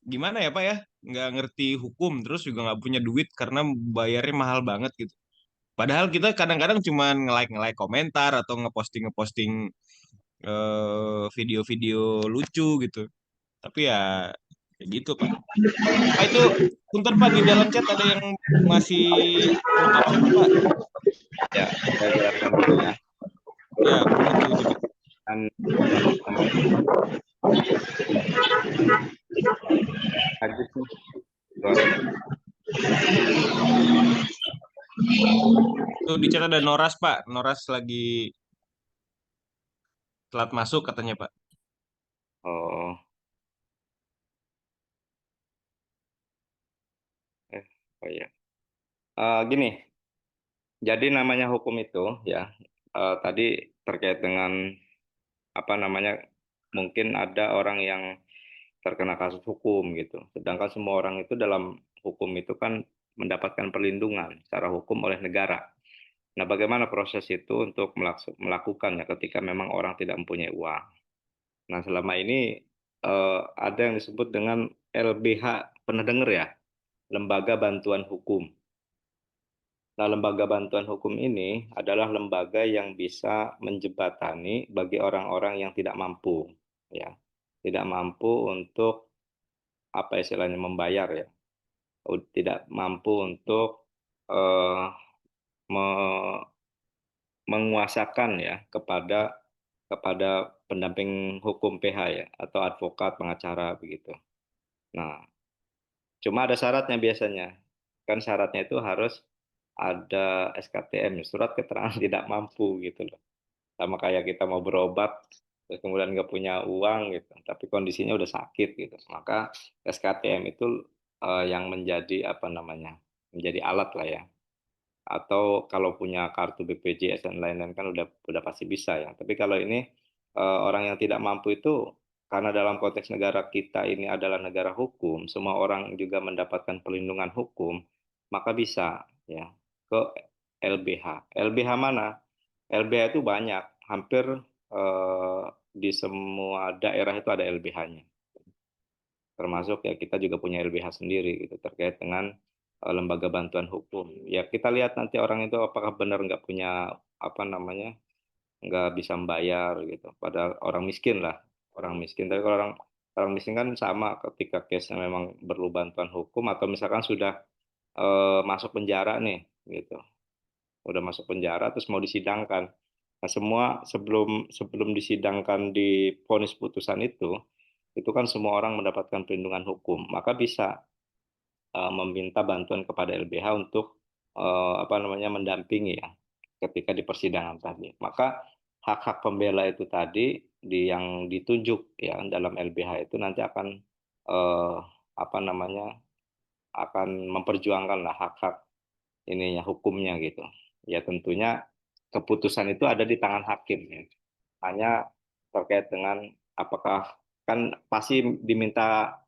gimana ya Pak ya, nggak ngerti hukum, terus juga nggak punya duit karena bayarnya mahal banget gitu. Padahal kita kadang-kadang cuman nge-like komentar atau ngeposting video-video lucu gitu. Tapi ya kayak gitu Pak. Pak itu punten Pak, di dalam chat ada yang masih ngucap chat Pak. Ya, saya jelaskan dulu ya. Ya, begitu Pak. Kan lanjut nih. Tuh di chat ada Noras Pak. Noras lagi telat masuk katanya Pak. Oh, oh ya. Gini, jadi namanya hukum itu ya, tadi terkait dengan mungkin ada orang yang terkena kasus hukum gitu. Sedangkan semua orang itu dalam hukum itu kan mendapatkan perlindungan secara hukum oleh negara. Nah, bagaimana proses itu untuk melakukannya ketika memang orang tidak mempunyai uang? Nah, selama ini ada yang disebut dengan LBH, pernah dengar ya? Lembaga Bantuan Hukum. Nah, lembaga bantuan hukum ini adalah lembaga yang bisa menjembatani bagi orang-orang yang tidak mampu, ya, tidak mampu untuk istilahnya membayar ya, tidak mampu untuk eh, me- menguasakan ya kepada pendamping hukum PH ya atau advokat pengacara begitu. Nah, cuma ada syaratnya biasanya. Kan syaratnya itu harus ada SKTM, surat keterangan tidak mampu gitu loh. Sama kayak kita mau berobat, terus kemudian nggak punya uang gitu, tapi kondisinya udah sakit gitu. Maka SKTM itu yang menjadi menjadi alat lah ya. Atau kalau punya kartu BPJS dan lain-lain kan udah pasti bisa ya. Tapi kalau ini orang yang tidak mampu itu, karena dalam konteks negara kita ini adalah negara hukum, semua orang juga mendapatkan perlindungan hukum, maka bisa ya ke LBH. LBH mana? LBH itu banyak, hampir di semua daerah itu ada LBH-nya. Termasuk ya kita juga punya LBH sendiri gitu terkait dengan lembaga bantuan hukum. Ya kita lihat nanti orang itu apakah benar nggak punya nggak bisa membayar gitu. Padahal orang miskin lah, orang miskin. Tapi kalau orang miskin kan sama ketika case-nya memang perlu bantuan hukum atau misalkan sudah masuk penjara nih gitu, udah masuk penjara terus mau disidangkan. Nah, semua sebelum sebelum disidangkan di vonis putusan itu kan semua orang mendapatkan perlindungan hukum, maka bisa meminta bantuan kepada LBH untuk mendampingi ya ketika di persidangan tadi. Maka hak-hak pembela itu tadi yang ditunjuk ya dalam LBH itu nanti akan eh, akan memperjuangkan lah hak-hak ininya hukumnya gitu. Ya tentunya keputusan itu ada di tangan hakim ya. Hanya terkait dengan apakah kan pasti diminta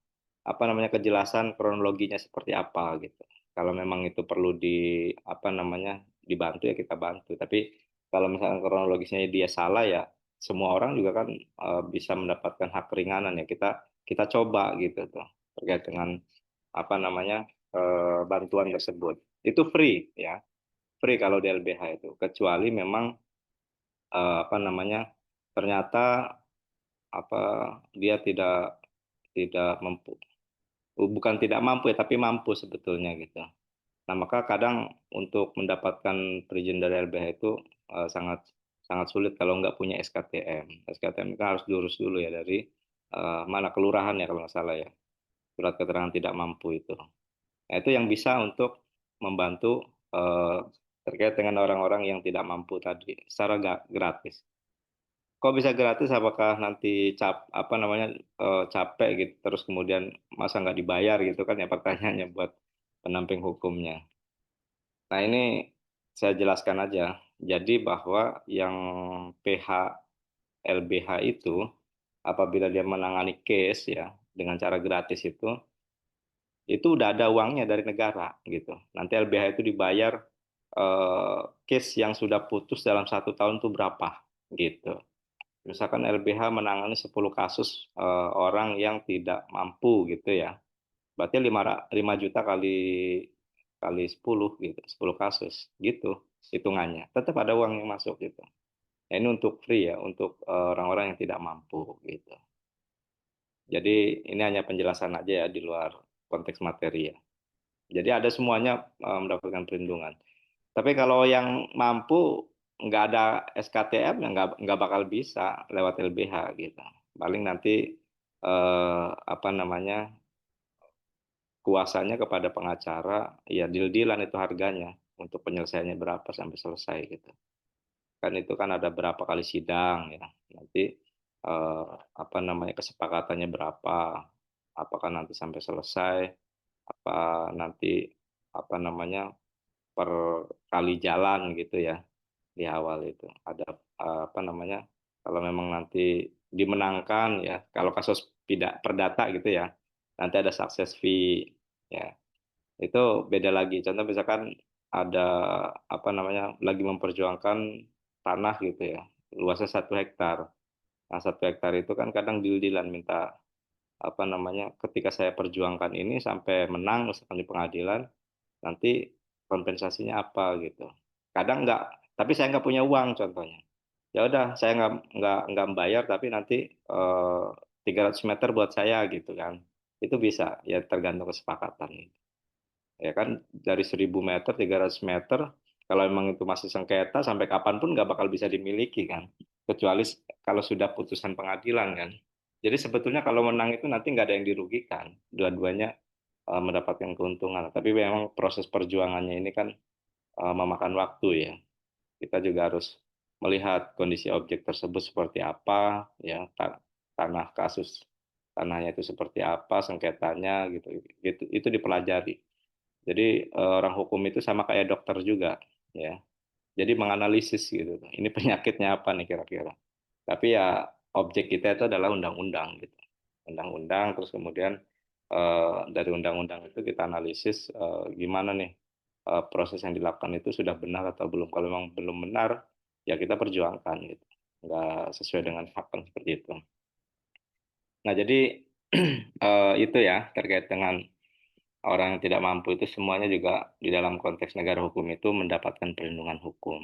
apa namanya, kejelasan kronologinya seperti apa gitu. Kalau memang itu perlu apa namanya, dibantu ya kita bantu. Tapi kalau misalkan kronologisnya dia salah ya semua orang juga kan bisa mendapatkan hak keringanan ya. Kita coba gitu tuh terkait dengan apa namanya bantuan tersebut. Itu free ya, free kalau di LBH itu. Kecuali memang apa namanya ternyata apa dia tidak mampu. Bukan tidak mampu ya, tapi mampu sebetulnya gitu. Nah, maka kadang untuk mendapatkan perizinan dari LBH itu sangat sangat sulit kalau nggak punya SKTM. SKTM kan harus diurus dulu ya dari mana kelurahan ya kalau nggak salah ya. Surat keterangan tidak mampu itu. Nah, itu yang bisa untuk membantu terkait dengan orang-orang yang tidak mampu tadi secara gratis. Kok bisa gratis? Apakah nanti apa namanya capek gitu, terus kemudian masa nggak dibayar gitu kan ya pertanyaannya buat pendamping hukumnya. Nah ini saya jelaskan aja. Jadi bahwa yang PH LBH itu apabila dia menangani case ya dengan cara gratis itu udah ada uangnya dari negara gitu. Nanti LBH itu dibayar case yang sudah putus dalam 1 tahun itu berapa gitu. Misalkan LBH menangani 10 kasus orang yang tidak mampu gitu ya. Berarti 5 juta kali 10 gitu, 10 kasus gitu hitungannya. Tetap ada uang yang masuk gitu. Ya, ini untuk free ya, untuk orang-orang yang tidak mampu gitu. Jadi ini hanya penjelasan aja ya di luar konteks materi ya. Jadi ada semuanya mendapatkan perlindungan. Tapi kalau yang mampu nggak ada SKTM ya nggak bakal bisa lewat LBH gitu. Paling nanti apa namanya kuasanya kepada pengacara, ya deal-dealan itu harganya untuk penyelesaiannya berapa sampai selesai gitu. Kan itu kan ada berapa kali sidang ya. Nanti apa namanya kesepakatannya berapa, apakah nanti sampai selesai, apa nanti apa namanya per kali jalan gitu ya di awal itu ada apa namanya kalau memang nanti dimenangkan ya kalau kasus perdata gitu ya nanti ada success fee ya itu beda lagi contoh misalkan ada apa namanya lagi memperjuangkan tanah gitu ya luasnya 1 hektar. Nah 1 hektar itu kan kadang deal-dealan minta apa namanya ketika saya perjuangkan ini sampai menang misalkan di pengadilan nanti kompensasinya apa gitu. Kadang enggak, tapi saya nggak punya uang contohnya. Ya udah, saya nggak membayar, tapi nanti 300 meter buat saya gitu kan. Itu bisa, ya tergantung kesepakatan. Ya kan, dari 1.000 meter, 300 meter, kalau memang itu masih sengketa, sampai kapanpun nggak bakal bisa dimiliki kan. Kecuali kalau sudah putusan pengadilan kan. Jadi sebetulnya kalau menang itu nanti nggak ada yang dirugikan. Dua-duanya mendapatkan keuntungan. Tapi memang proses perjuangannya ini kan memakan waktu ya. Kita juga harus melihat kondisi objek tersebut seperti apa, ya tanah kasus tanahnya itu seperti apa, sengketanya gitu, itu dipelajari. Jadi orang hukum itu sama kayak dokter juga, ya. Jadi menganalisis gitu. Ini penyakitnya apa nih kira-kira. Tapi ya objek kita itu adalah undang-undang gitu. Undang-undang terus kemudian dari undang-undang itu kita analisis gimana nih proses yang dilakukan itu sudah benar atau belum. Kalau memang belum benar ya kita perjuangkan gitu. Nggak sesuai dengan hak kan seperti itu. Nah jadi itu ya terkait dengan orang yang tidak mampu itu semuanya juga di dalam konteks negara hukum itu mendapatkan perlindungan hukum.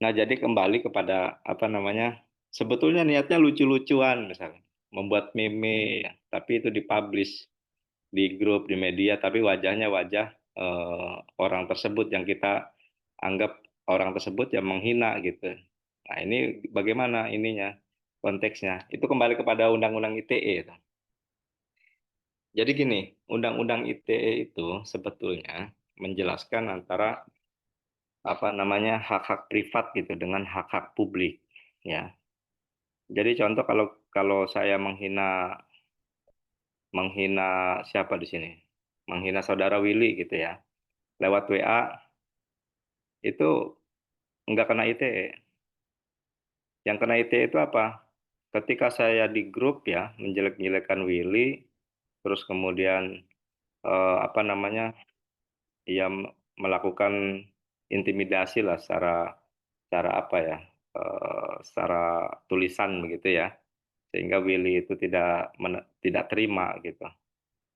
Nah, jadi kembali kepada apa namanya? Sebetulnya niatnya lucu-lucuan misalnya, membuat meme, ya, tapi itu dipublish di grup di media, tapi wajahnya wajah orang tersebut yang kita anggap orang tersebut yang menghina gitu. Nah, ini bagaimana ininya konteksnya? Itu kembali kepada Undang-Undang ITE. Jadi gini, Undang-Undang ITE itu sebetulnya menjelaskan antara apa namanya hak-hak privat gitu dengan hak-hak publik ya. Jadi contoh kalau kalau saya menghina menghina siapa di sini? Menghina saudara Willy gitu ya. Lewat WA itu nggak kena ITE. Yang kena ITE itu apa? Ketika saya di grup ya menjelek-jelekan Willy terus kemudian apa namanya, ya melakukan intimidasi lah secara apa ya, secara tulisan begitu ya, sehingga Willy itu tidak terima gitu.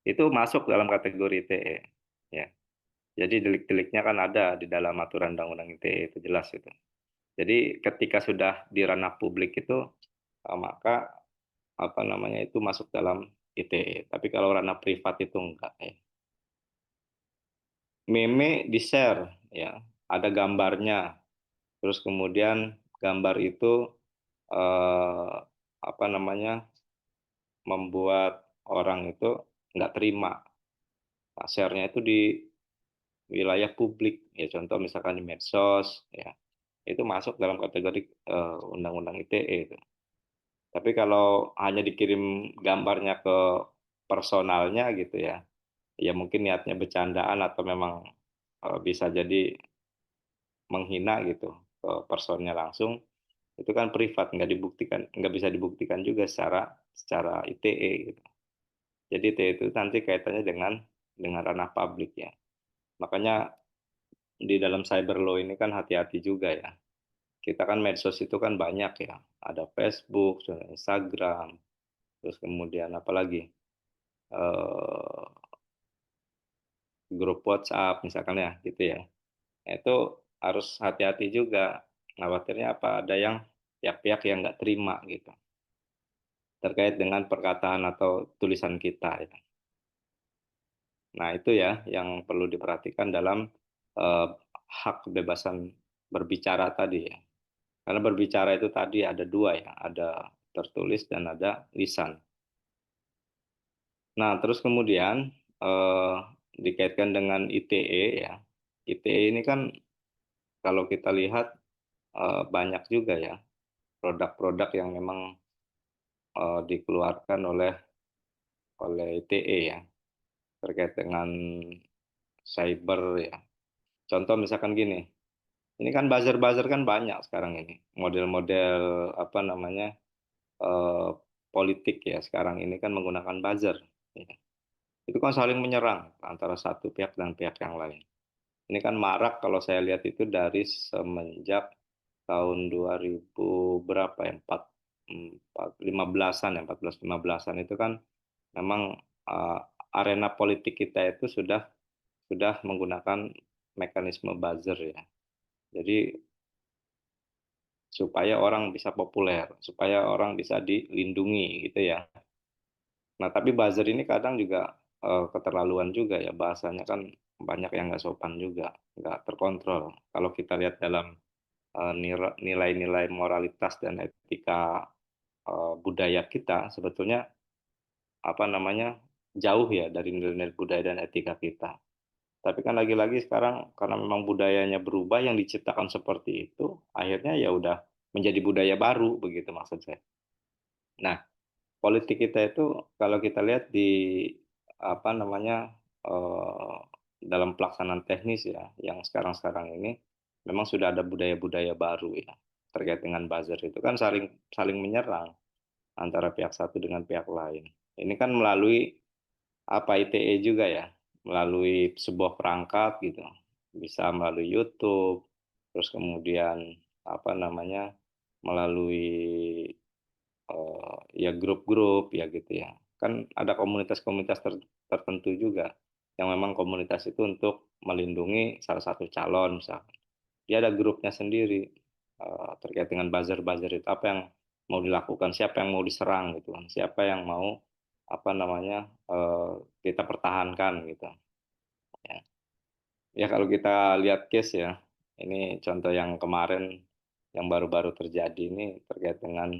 Itu masuk dalam kategori ITE, ya. Jadi delik-deliknya kan ada di dalam aturan undang-undang ITE itu jelas itu. Jadi ketika sudah di ranah publik itu, maka apa namanya itu masuk dalam ITE. Tapi kalau ranah privat itu enggak ya. Meme di-share ya, ada gambarnya. Terus kemudian gambar itu apa namanya membuat orang itu nggak terima. Nah, share-nya itu di wilayah publik ya, contoh misalkan di medsos ya, itu masuk dalam kategori undang-undang ITE itu. Tapi kalau hanya dikirim gambarnya ke personalnya gitu ya, ya mungkin niatnya bercandaan atau memang bisa jadi menghina gitu ke personnya langsung, itu kan privat, nggak bisa dibuktikan juga secara ITE gitu. Jadi ITE itu nanti kaitannya dengan ranah publik ya. Makanya di dalam cyber law ini kan hati-hati juga ya. Kita kan medsos itu kan banyak ya. Ada Facebook, Instagram, terus kemudian apalagi grup WhatsApp misalkan ya gitu ya. Itu harus hati-hati juga. Khawatirnya apa ada yang pihak-pihak yang nggak terima gitu terkait dengan perkataan atau tulisan kita ya. Nah, itu ya yang perlu diperhatikan dalam hak kebebasan berbicara tadi ya. Karena berbicara itu tadi ada dua ya, ada tertulis dan ada lisan. Nah, terus kemudian dikaitkan dengan ITE ya. ITE ini kan kalau kita lihat banyak juga ya produk-produk yang memang dikeluarkan oleh ITE ya terkait dengan cyber ya. Contoh misalkan gini, ini kan buzzer-buzzer kan banyak sekarang ini. Model-model apa namanya politik ya sekarang ini kan menggunakan buzzer. Ya. Itu kan saling menyerang antara satu pihak dan pihak yang lain. Ini kan marak kalau saya lihat itu dari semenjak tahun 2000 berapa ya, 15-an ya, 14-15-an itu kan memang arena politik kita itu sudah menggunakan mekanisme buzzer ya. Jadi supaya orang bisa populer, supaya orang bisa dilindungi gitu ya. Nah, tapi buzzer ini kadang juga keterlaluan juga ya, bahasanya kan banyak yang nggak sopan juga, nggak terkontrol. Kalau kita lihat dalam nilai-nilai moralitas dan etika budaya kita, sebetulnya apa namanya jauh ya dari nilai-nilai budaya dan etika kita. Tapi kan lagi-lagi sekarang karena memang budayanya berubah, yang diciptakan seperti itu, akhirnya ya udah menjadi budaya baru begitu maksud saya. Nah, politik kita itu kalau kita lihat di apa namanya dalam pelaksanaan teknis ya, yang sekarang-sekarang ini memang sudah ada budaya-budaya baru ya terkait dengan buzzer itu kan saling saling menyerang antara pihak satu dengan pihak lain. Ini kan melalui apa ITE juga ya, melalui sebuah perangkat gitu, bisa melalui YouTube, terus kemudian apa namanya melalui ya grup-grup ya gitu ya. Kan ada komunitas-komunitas tertentu juga yang memang komunitas itu untuk melindungi salah satu calon misalnya. Dia ada grupnya sendiri terkait dengan buzzer-buzzer itu apa yang mau dilakukan, siapa yang mau diserang gitu kan, siapa yang mau apa namanya kita pertahankan gitu. Ya. Ya kalau kita lihat case ya, ini contoh yang kemarin yang baru-baru terjadi ini terkait dengan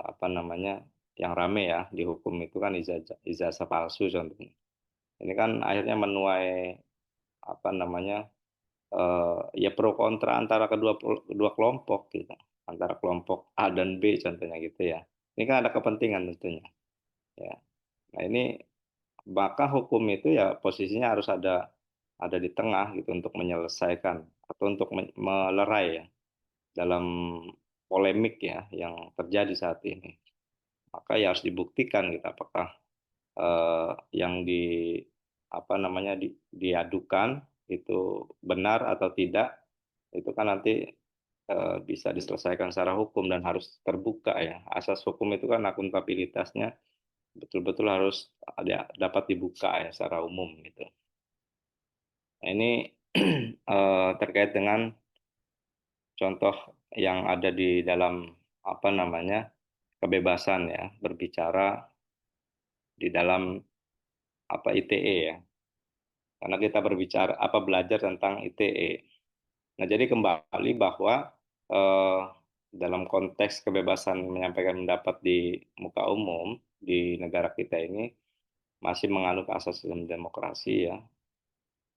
apa namanya yang rame ya dihukum itu kan ijazah palsu contohnya. Ini kan akhirnya menuai apa namanya ya pro kontra antara kedua kelompok gitu, antara kelompok A dan B contohnya gitu ya. Ini kan ada kepentingan tentunya. Ya. Nah ini maka hukum itu ya posisinya harus ada di tengah gitu untuk menyelesaikan atau untuk melerai ya dalam polemik ya yang terjadi saat ini. Maka ya harus dibuktikan gitu apakah yang diadukan itu benar atau tidak, itu kan nanti bisa diselesaikan secara hukum dan harus terbuka ya. Asas hukum itu kan akuntabilitasnya betul-betul harus dapat dibuka ya secara umum gitu. Nah, ini terkait dengan contoh yang ada di dalam kebebasan ya berbicara di dalam ITE ya. Karena kita belajar tentang ITE. Nah, jadi kembali bahwa dalam konteks kebebasan menyampaikan pendapat di muka umum di negara kita ini masih menganut asas sistem demokrasi ya,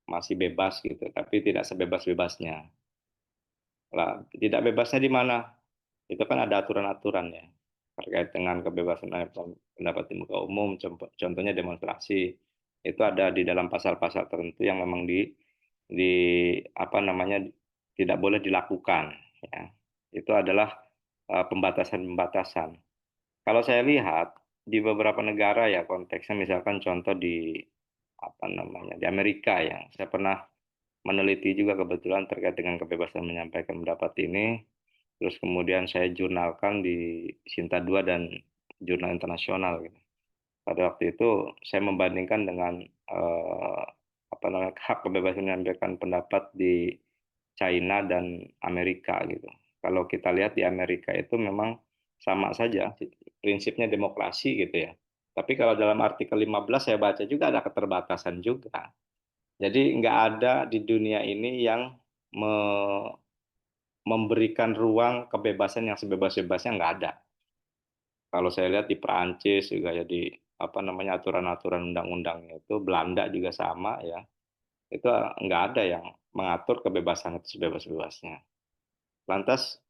masih bebas gitu, tapi tidak sebebas-bebasnya. Lah, tidak bebasnya di mana? Itu kan ada aturan-aturannya terkait dengan kebebasan pendapat di muka umum, contohnya demonstrasi. Itu ada di dalam pasal-pasal tertentu yang memang tidak boleh dilakukan ya. Itu adalah pembatasan-pembatasan. Kalau saya lihat di beberapa negara ya konteksnya misalkan contoh di di Amerika ya. Saya pernah meneliti juga kebetulan terkait dengan kebebasan menyampaikan pendapat ini. Terus kemudian saya jurnalkan di Sinta 2 dan jurnal internasional gitu. Pada waktu itu saya membandingkan dengan hak kebebasan menyampaikan pendapat di China dan Amerika gitu. Kalau kita lihat di Amerika itu memang sama saja prinsipnya demokrasi gitu ya. Tapi kalau dalam artikel 15 saya baca juga ada keterbatasan juga. Jadi nggak ada di dunia ini yang memberikan ruang kebebasan yang sebebas-bebasnya, nggak ada. Kalau saya lihat di Perancis juga ya di aturan-aturan undang-undangnya itu, Belanda juga sama ya. Itu nggak ada yang mengatur kebebasan itu sebebas-bebasnya. Lantas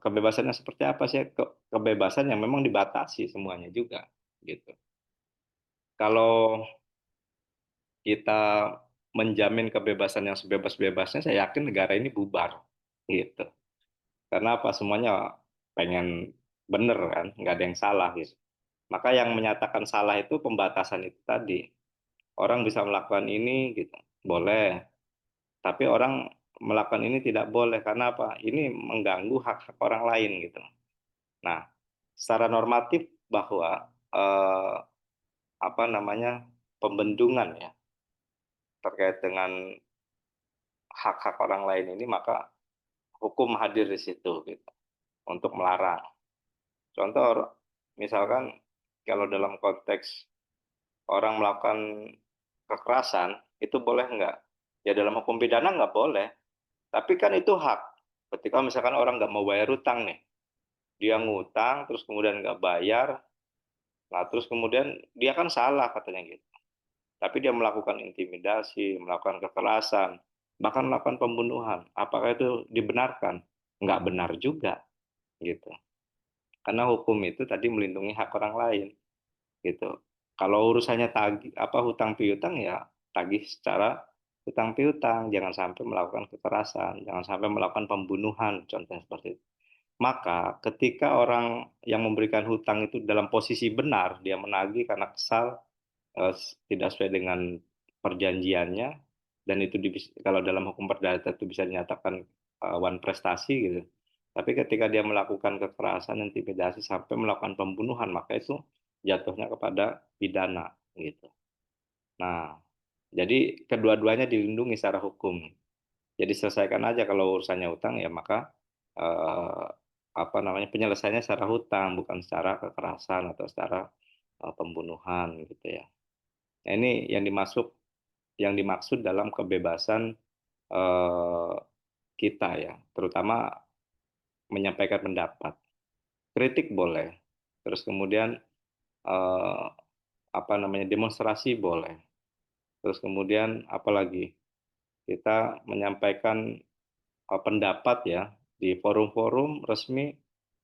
kebebasannya seperti apa sih? Kebebasan yang memang dibatasi semuanya juga gitu. Kalau kita menjamin kebebasan yang sebebas-bebasnya, saya yakin negara ini bubar gitu. Karena apa? Semuanya pengen bener kan, nggak ada yang salah gitu. Maka yang menyatakan salah itu pembatasan itu tadi. Orang bisa melakukan ini gitu, boleh. Tapi orang melakukan ini tidak boleh karena apa? Ini mengganggu hak-hak orang lain gitu. Nah, secara normatif bahwa pembendungan ya terkait dengan hak-hak orang lain ini, maka hukum hadir di situ gitu untuk melarang. Contoh misalkan kalau dalam konteks orang melakukan kekerasan itu boleh nggak? Ya dalam hukum pidana nggak boleh. Tapi kan itu hak. Ketika misalkan orang nggak mau bayar utang nih, dia ngutang terus kemudian nggak bayar, nah terus kemudian dia kan salah katanya gitu. Tapi dia melakukan intimidasi, melakukan kekerasan, bahkan melakukan pembunuhan. Apakah itu dibenarkan? Nggak benar juga gitu. Karena hukum itu tadi melindungi hak orang lain gitu. Kalau urusannya hutang piutang ya tagih secara hutang piutang, jangan sampai melakukan kekerasan, jangan sampai melakukan pembunuhan, contohnya seperti itu. Maka ketika orang yang memberikan hutang itu dalam posisi benar, dia menagih karena kesal, tidak sesuai dengan perjanjiannya, dan itu kalau dalam hukum perdata itu bisa dinyatakan wan prestasi gitu. Tapi ketika dia melakukan kekerasan, intimidasi sampai melakukan pembunuhan, maka itu jatuhnya kepada pidana gitu. Nah, jadi kedua-duanya dilindungi secara hukum. Jadi selesaikan aja kalau urusannya utang ya maka penyelesaiannya secara hutang bukan secara kekerasan atau secara pembunuhan gitu ya. Nah, ini yang dimaksud dalam kebebasan kita ya, terutama menyampaikan pendapat. Kritik boleh, terus kemudian demonstrasi boleh, terus kemudian apalagi kita menyampaikan pendapat ya di forum-forum resmi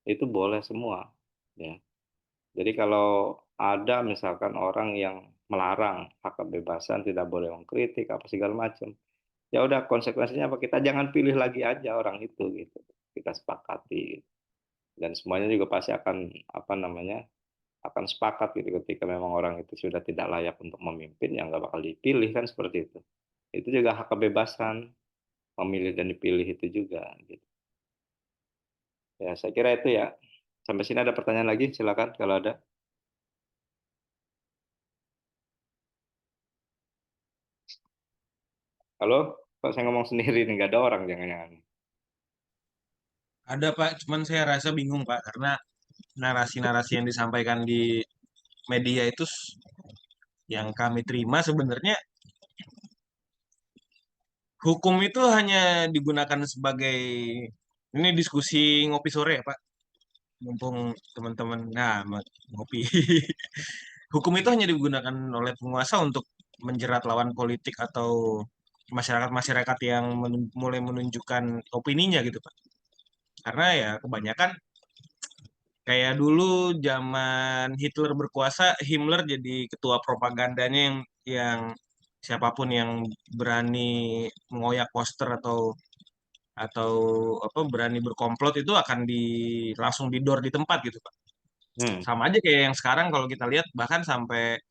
itu boleh semua ya. Jadi kalau ada misalkan orang yang melarang hak kebebasan, tidak boleh mengkritik apa segala macam, ya udah konsekuensinya apa, kita jangan pilih lagi aja orang itu gitu, kita sepakati dan semuanya juga pasti akan akan sepakat gitu ketika memang orang itu sudah tidak layak untuk memimpin, ya nggak bakal dipilih kan seperti itu. Itu juga hak kebebasan memilih dan dipilih itu juga gitu. Ya, saya kira itu ya. Sampai sini ada pertanyaan lagi, silakan kalau ada. Halo, kok saya ngomong sendiri nih, nggak ada orang jangan-jangan. Ada Pak, cuman saya rasa bingung Pak karena narasi-narasi yang disampaikan di media itu yang kami terima sebenarnya hukum itu hanya digunakan sebagai ini diskusi ngopi sore ya Pak. Mumpung teman-teman ngopi. Hukum itu hanya digunakan oleh penguasa untuk menjerat lawan politik atau masyarakat-masyarakat yang mulai menunjukkan opininya gitu Pak. Karena ya kebanyakan kayak dulu zaman Hitler berkuasa, Himmler jadi ketua propagandanya yang siapapun yang berani mengoyak poster atau apa berani berkomplot itu akan langsung didor di tempat gitu Pak. Sama aja kayak yang sekarang kalau kita lihat bahkan sampai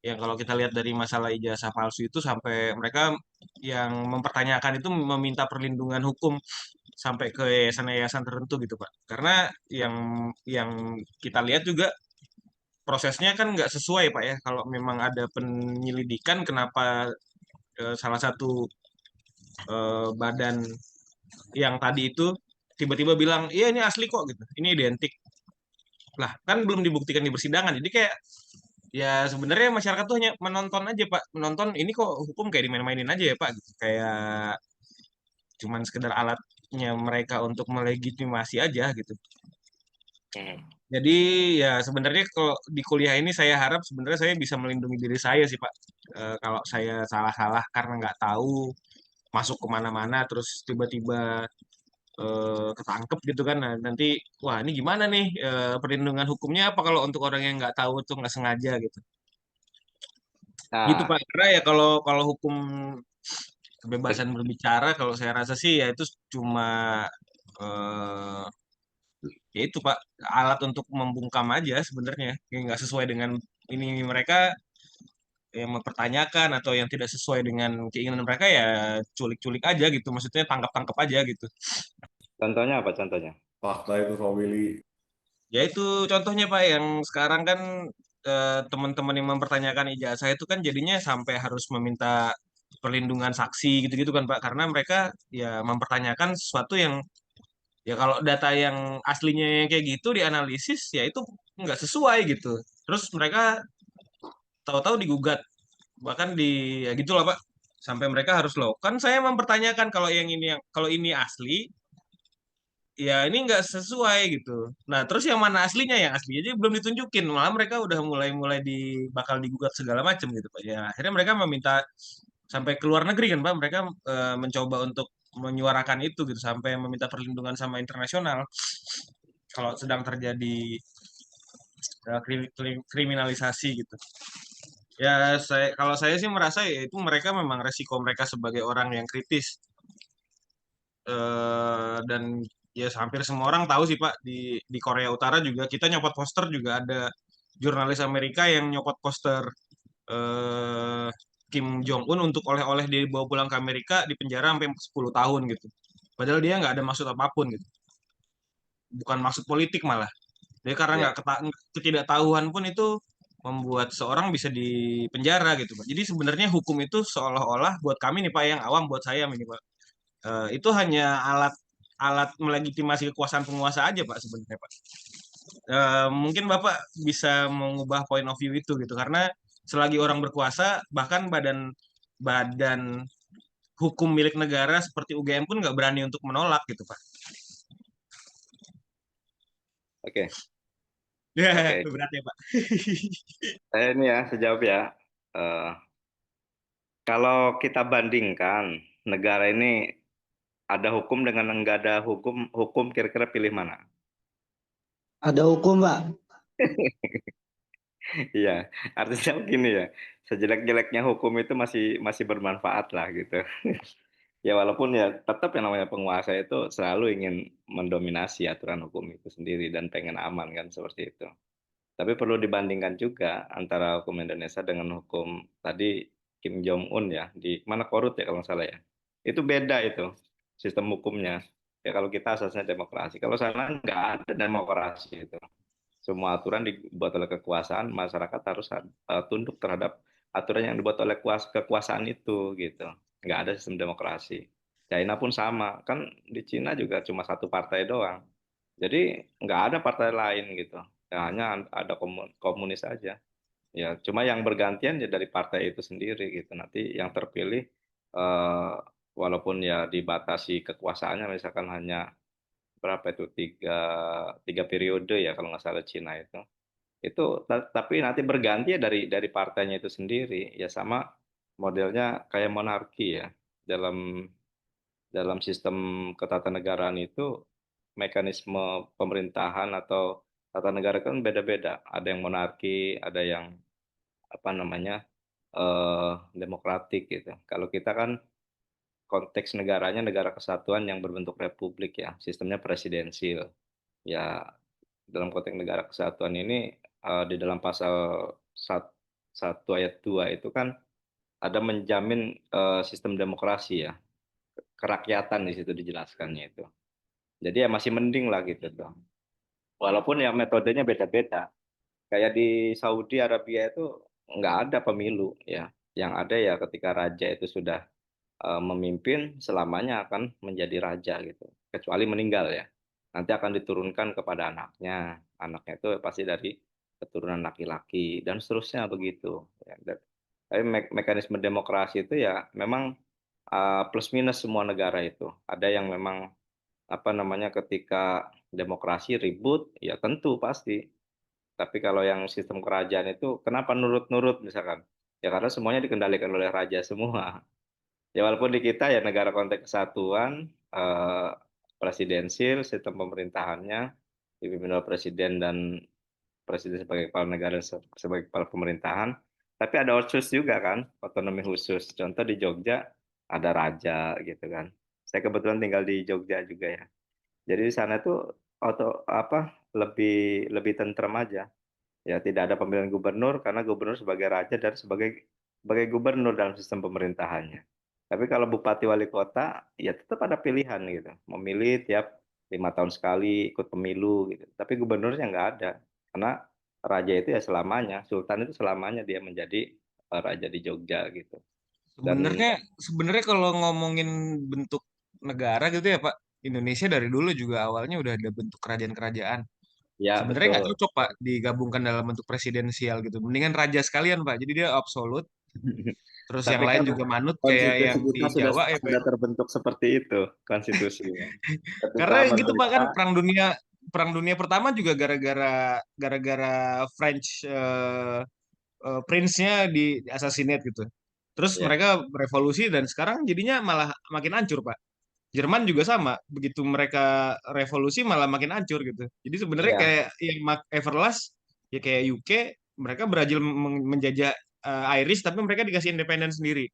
yang kalau kita lihat dari masalah ijazah palsu itu sampai mereka yang mempertanyakan itu meminta perlindungan hukum sampai ke yayasan-yayasan tertentu gitu Pak. Karena yang kita lihat juga prosesnya kan nggak sesuai Pak ya. Kalau memang ada penyelidikan kenapa salah satu badan yang tadi itu tiba-tiba bilang iya ini asli kok gitu, ini identik. Lah kan belum dibuktikan di persidangan. Jadi kayak ya sebenarnya masyarakat tuh hanya menonton aja Pak, menonton ini kok hukum kayak dimain-mainin aja ya Pak gitu. Kayak cuman sekedar alatnya mereka untuk melegitimasi aja gitu. Jadi ya sebenarnya kalau di kuliah ini saya harap sebenarnya saya bisa melindungi diri saya sih Pak. Kalau saya salah-salah karena nggak tahu masuk kemana-mana terus tiba-tiba ketangkep gitu kan. Nah, nanti wah ini gimana nih perlindungan hukumnya apa kalau untuk orang yang nggak tahu tuh nggak sengaja gitu. Gitu Nah, Pak. Karena ya kalau kalau hukum kebebasan berbicara kalau saya rasa sih ya itu cuma eh, ya itu Pak alat untuk membungkam aja sebenarnya yang nggak sesuai dengan ini mereka yang mempertanyakan atau yang tidak sesuai dengan keinginan mereka ya culik-culik aja gitu maksudnya tangkap-tangkap aja gitu contohnya apa contohnya? Fakta itu Pak Willy. ya itu contohnya Pak yang sekarang kan teman-teman yang mempertanyakan ijazah itu kan jadinya sampai harus meminta perlindungan saksi gitu-gitu kan Pak karena mereka ya mempertanyakan sesuatu yang ya kalau data yang aslinya yang kayak gitu dianalisis ya itu nggak sesuai gitu. Terus mereka tahu-tahu digugat bahkan ya gitulah Pak sampai mereka harus loh kan saya mempertanyakan kalau kalau ini asli ya ini nggak sesuai gitu. Nah terus yang mana aslinya yang asli aja belum ditunjukin malah mereka udah mulai-mulai bakal digugat segala macam gitu Pak. Ya akhirnya mereka meminta sampai ke luar negeri kan Pak mereka mencoba untuk menyuarakan itu gitu sampai meminta perlindungan sama internasional kalau sedang terjadi kriminalisasi gitu. Ya kalau saya sih merasa ya itu mereka memang resiko mereka sebagai orang yang kritis dan ya hampir semua orang tahu sih Pak di Korea Utara juga kita nyopot poster juga ada jurnalis Amerika yang nyopot poster eh, Kim Jong Un untuk oleh-oleh dibawa pulang ke Amerika di penjara sampai 10 tahun gitu. Padahal dia nggak ada maksud apapun gitu. Bukan maksud politik malah. Jadi karena Ya, nggak ketidaktahuan pun itu membuat seorang bisa dipenjara gitu Pak. Jadi sebenarnya hukum itu seolah-olah buat kami nih Pak yang awam buat saya ini Pak. Itu hanya alat alat melegitimasi kekuasaan penguasa aja Pak sebenarnya Pak. Mungkin Bapak bisa mengubah point of view itu gitu karena selagi orang berkuasa bahkan badan badan hukum milik negara seperti UGM pun nggak berani untuk menolak gitu Pak. oke. Ya, Oke. berat ya Pak. Saya ini ya sejawab ya. Eh, kalau kita bandingkan negara ini ada hukum dengan enggak ada hukum kira-kira pilih mana? Ada hukum, Pak. Iya, artinya begini ya, sejelek-jeleknya hukum itu masih masih bermanfaat lah gitu. Ya walaupun ya tetap yang namanya penguasa itu selalu ingin mendominasi aturan hukum itu sendiri dan pengen aman kan seperti itu. Tapi perlu dibandingkan juga antara hukum Indonesia dengan hukum tadi Kim Jong Un ya, di mana Korut ya kalau nggak salah ya. Itu beda itu sistem hukumnya. Ya kalau kita asasnya demokrasi, kalau sana nggak ada demokrasi itu. Semua aturan dibuat oleh kekuasaan, masyarakat harus tunduk terhadap aturan yang dibuat oleh kekuasaan itu gitu. Nggak ada sistem demokrasi. China pun sama, kan di Cina juga cuma satu partai doang. Jadi nggak ada partai lain gitu. Ya, hanya ada komunis saja. Ya, cuma yang bergantian ya dari partai itu sendiri gitu. Nanti yang terpilih eh, walaupun ya dibatasi kekuasaannya, misalkan hanya berapa itu tiga periode ya kalau nggak salah Cina itu tapi nanti berganti ya dari partainya itu sendiri ya, sama modelnya kayak monarki ya. Dalam dalam sistem ketatanegaraan itu mekanisme pemerintahan atau tata negara kan beda-beda, ada yang monarki, ada yang apa namanya demokratik gitu. Kalau kita kan konteks negaranya negara kesatuan yang berbentuk republik ya, sistemnya presidensil. Ya, dalam konteks negara kesatuan ini di dalam pasal 1 ayat 2 itu kan ada menjamin sistem demokrasi ya, kerakyatan di situ dijelaskannya itu. Jadi ya masih mending lah gitu tuh. Walaupun ya metodenya beda-beda. Kayak di Saudi Arabia itu nggak ada pemilu ya. Yang ada ya ketika raja itu sudah memimpin selamanya akan menjadi raja gitu. Kecuali meninggal ya. Nanti akan diturunkan kepada anaknya. Anaknya itu pasti dari keturunan laki-laki dan seterusnya begitu. Ya, tapi mekanisme demokrasi itu ya memang plus minus semua negara itu. Ada yang memang apa namanya ketika demokrasi ribut ya tentu pasti. Tapi kalau yang sistem kerajaan itu kenapa nurut-nurut misalkan? Ya karena semuanya dikendalikan oleh raja semua. Ya walaupun di kita ya negara konteks kesatuan, presidensil, sistem pemerintahannya dipimpin oleh presiden dan presiden sebagai kepala negara dan sebagai kepala pemerintahan. Tapi ada otsus juga kan, otonomi khusus. Contoh di Jogja ada raja gitu kan. Saya kebetulan tinggal di Jogja juga ya. Jadi di sana tuh lebih lebih tentrem aja. Ya tidak ada pemilihan gubernur karena gubernur sebagai raja dan sebagai gubernur dalam sistem pemerintahannya. Tapi kalau bupati wali kota ya tetap ada pilihan gitu, memilih tiap 5 tahun sekali ikut pemilu gitu. Tapi gubernurnya nggak ada karena raja itu ya selamanya, sultan itu selamanya dia menjadi raja di Jogja gitu. Dan Sebenarnya kalau ngomongin bentuk negara gitu ya Pak, Indonesia dari dulu juga awalnya udah ada bentuk kerajaan-kerajaan. ya Sebenarnya nggak betul. cocok Pak digabungkan dalam bentuk presidensial gitu. Mendingan raja sekalian Pak. Jadi dia absolut. Terus yang Tapi lain kan juga manut kayak konstitusi yang kita di sudah Jawa ya Pak. sudah terbentuk seperti itu konstitusinya. Ketika Karena gitu Pak kan menderita, perang dunia pertama juga gara-gara French prince-nya di assassinate gitu. Terus ya, mereka revolusi dan sekarang jadinya malah makin hancur Pak. Jerman juga sama, begitu mereka revolusi malah makin hancur gitu. Jadi sebenarnya ya, kayak yang Everlast ya kayak UK, mereka berhasil menjajah Irish tapi mereka dikasih independen sendiri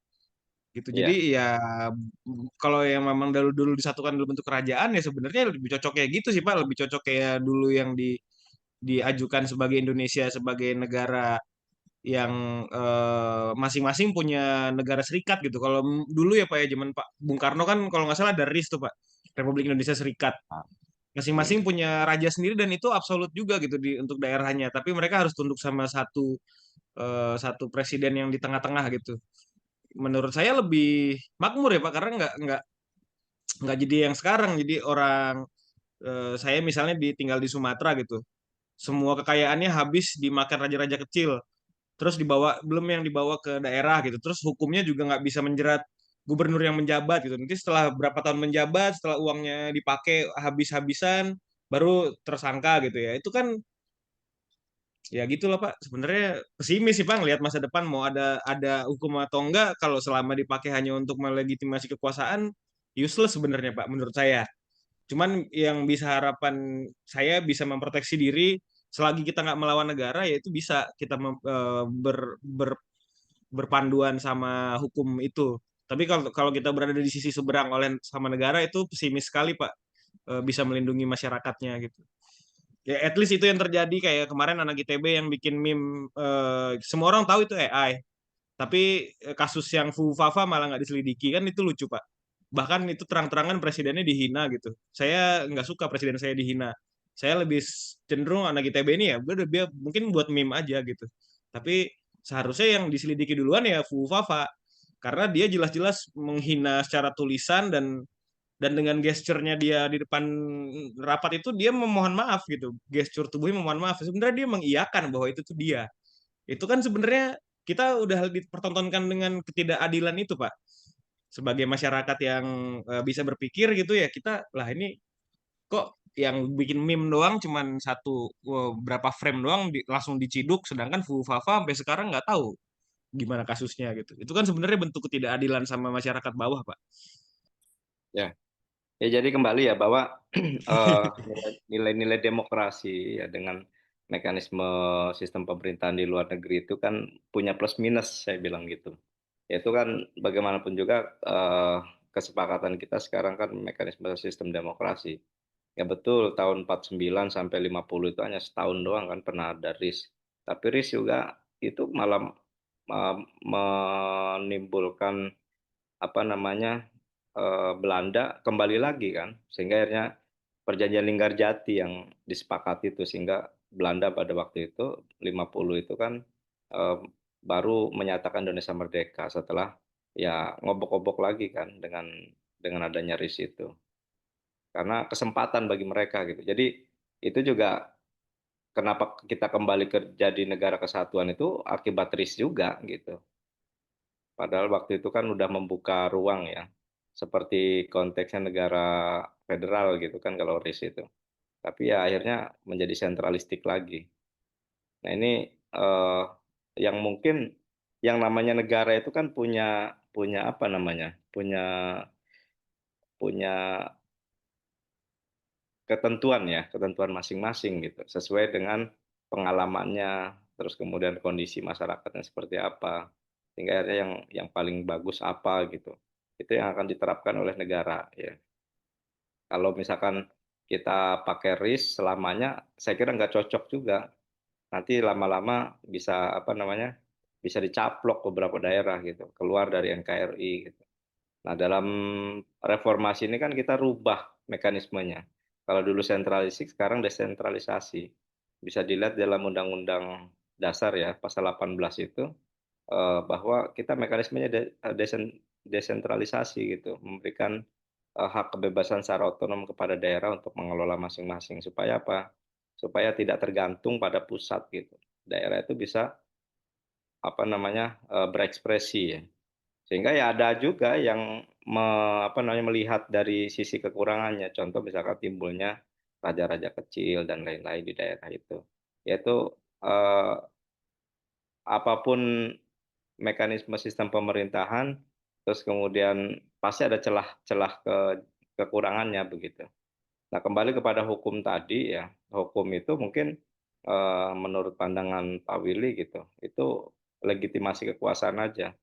gitu. Jadi ya, ya kalau yang memang dulu disatukan dalam bentuk kerajaan ya sebenarnya lebih cocok kayak gitu sih Pak, lebih cocok kayak dulu yang diajukan sebagai Indonesia sebagai negara yang masing-masing punya negara serikat gitu. Kalau dulu ya Pak ya zaman Pak Bung Karno kan kalau nggak salah ada RIS tuh Pak, Republik Indonesia Serikat. Masing-masing hmm, punya raja sendiri dan itu absolut juga gitu untuk daerahnya. Tapi mereka harus tunduk sama satu presiden yang di tengah-tengah gitu. Menurut saya lebih makmur ya Pak karena nggak jadi yang sekarang. Jadi saya misalnya tinggal di Sumatera gitu. Semua kekayaannya habis dimakan raja-raja kecil terus belum yang dibawa ke daerah gitu terus hukumnya juga nggak bisa menjerat gubernur yang menjabat gitu nanti setelah berapa tahun menjabat setelah uangnya dipakai habis-habisan baru tersangka gitu ya itu kan ya gitulah Pak sebenarnya pesimis sih Pak ngelihat masa depan mau ada hukum atau enggak kalau selama dipakai hanya untuk melegitimasi kekuasaan useless sebenarnya Pak menurut saya. Cuman yang bisa harapan saya bisa memproteksi diri selagi kita nggak melawan negara yaitu bisa kita berpanduan sama hukum itu. Tapi kalau kalau kita berada di sisi seberang oleh sama negara itu pesimis sekali Pak bisa melindungi masyarakatnya gitu. Ya at least itu yang terjadi. Kayak kemarin anak ITB yang bikin meme, semua orang tahu itu AI, tapi kasus yang Fafa malah nggak diselidiki, kan itu lucu Pak. Bahkan itu terang-terangan presidennya dihina gitu. Saya nggak suka presiden saya dihina. Saya lebih cenderung anak ITB ini ya udah dia mungkin buat meme aja gitu. Tapi seharusnya yang diselidiki duluan ya Fafa, karena dia jelas-jelas menghina secara tulisan, dan dengan gesturnya dia di depan rapat itu dia memohon maaf gitu. Gestur tubuhnya memohon maaf. Sebenarnya dia mengiyakan bahwa itu tuh dia. Itu kan sebenarnya kita udah dipertontonkan dengan ketidakadilan itu, Pak. Sebagai masyarakat yang bisa berpikir gitu ya, kita lah ini kok yang bikin meme doang cuman satu berapa frame doang langsung diciduk, sedangkan Fafa sampai sekarang nggak tahu gimana kasusnya gitu. Itu kan sebenarnya bentuk ketidakadilan sama masyarakat bawah, Pak. Ya. Ya, jadi kembali ya bahwa nilai-nilai demokrasi ya dengan mekanisme sistem pemerintahan di luar negeri itu kan punya plus minus, saya bilang gitu. Yaitu kan bagaimanapun juga kesepakatan kita sekarang kan mekanisme sistem demokrasi. Ya betul, tahun 49 sampai 50 itu hanya setahun doang kan pernah ada RIS. Tapi RIS juga itu malah menimbulkan apa namanya, Belanda kembali lagi kan, sehingga akhirnya perjanjian Linggarjati yang disepakati itu, sehingga Belanda pada waktu itu 50 itu kan eee, baru menyatakan Indonesia merdeka setelah ya ngobok-ngobok lagi kan dengan adanya RIS itu. Karena kesempatan bagi mereka gitu. Jadi itu juga kenapa kita kembali jadi negara kesatuan itu akibat RIS juga gitu. Padahal waktu itu kan udah membuka ruang ya, seperti konteksnya negara federal gitu kan kalau RIS itu. Tapi ya akhirnya menjadi sentralistik lagi. Nah ini yang mungkin yang namanya negara itu kan punya punya apa namanya, punya punya ketentuan ya, ketentuan masing-masing gitu, sesuai dengan pengalamannya, terus kemudian kondisi masyarakatnya seperti apa, sehingga akhirnya yang paling bagus apa gitu. Itu yang akan diterapkan oleh negara ya. Kalau misalkan kita pakai RIS selamanya, saya kira nggak cocok juga. Nanti lama-lama bisa apa namanya, bisa dicaplok beberapa daerah gitu, keluar dari NKRI gitu. Nah, dalam reformasi ini kan kita rubah mekanismenya. Kalau dulu sentralisasi, sekarang desentralisasi. Bisa dilihat dalam Undang-Undang Dasar ya, pasal 18 itu, bahwa kita mekanismenya desentralisasi gitu, memberikan hak kebebasan secara otonom kepada daerah untuk mengelola masing-masing. Supaya apa? Supaya tidak tergantung pada pusat gitu. Daerah itu bisa apa namanya, berekspresi ya. Sehingga ya ada juga yang apa namanya, melihat dari sisi kekurangannya. Contoh misalkan timbulnya raja-raja kecil dan lain-lain di daerah itu. Yaitu apapun mekanisme sistem pemerintahan, terus kemudian pasti ada celah-celah kekurangannya begitu. Nah, kembali kepada hukum tadi ya, hukum itu mungkin menurut pandangan Pak Willy gitu, itu legitimasi kekuasaan aja.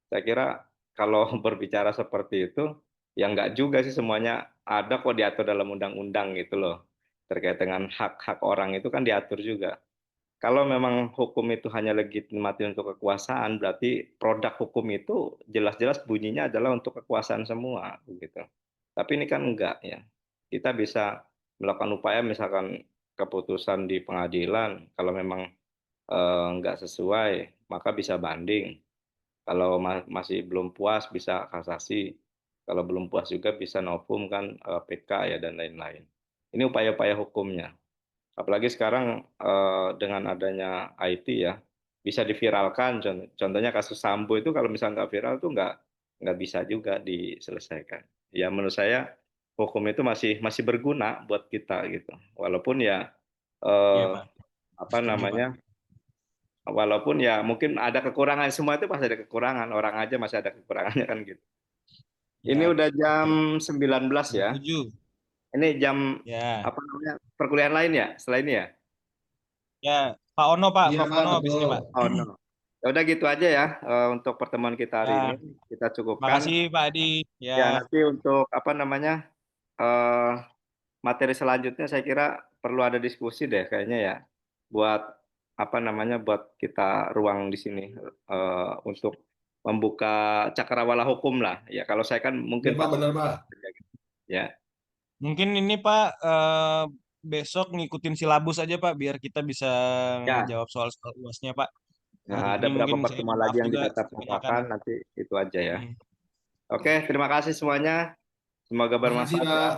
Saya kira kalau berbicara seperti itu, ya enggak juga sih, semuanya ada kok diatur dalam undang-undang gitu loh. Terkait dengan hak-hak orang itu kan diatur juga. Kalau memang hukum itu hanya legitimasi untuk kekuasaan, berarti produk hukum itu jelas-jelas bunyinya adalah untuk kekuasaan semua, begitu. Tapi ini kan enggak ya. Kita bisa melakukan upaya misalkan keputusan di pengadilan, kalau memang enggak sesuai, maka bisa banding. Kalau masih belum puas bisa kasasi. Kalau belum puas juga bisa novum kan, PK ya dan lain-lain. Ini upaya-upaya hukumnya. Apalagi sekarang dengan adanya IT ya, bisa diviralkan. Contohnya kasus Sambo itu kalau misalnya nggak viral tuh nggak bisa juga diselesaikan. Ya menurut saya hukum itu masih berguna buat kita gitu. Walaupun ya Iya, eh, Pak. apa Setuju, Pak. namanya, walaupun ya mungkin ada kekurangan, semua itu pasti ada kekurangan. Orang aja masih ada kekurangannya kan gitu. Ini Ya, udah jam 19 ya. setuju. Ini jam Ya. apa namanya, perkuliahan lain ya setelah ini ya? Ya, Pak Ono, Pak. Iya Prof. Pak, Ono habis ini, betul. Pak. Oh no. Ya udah gitu aja ya untuk pertemuan kita hari ini. Ya, Kita cukupkan. makasih Pak Adi. Ya Ya. nanti untuk apa namanya, materi selanjutnya saya kira perlu ada diskusi deh kayaknya ya, buat apa namanya, buat kita ruang di sini untuk membuka cakrawala hukum lah. Ya kalau saya kan mungkin Benar, Pak, benar, Pak. ya. Mungkin ini Pak besok ngikutin silabus aja Pak biar kita bisa Ya. ngejawab soal UASnya Pak. Nah, Hari ada ini beberapa mungkin saya pertemuan minta lagi maaf yang juga kita kebanyakan. tetapkan, nanti itu aja ya. Hmm. Oke, terima kasih semuanya. Semoga Terima kasih, bermanfaat ya. Pak.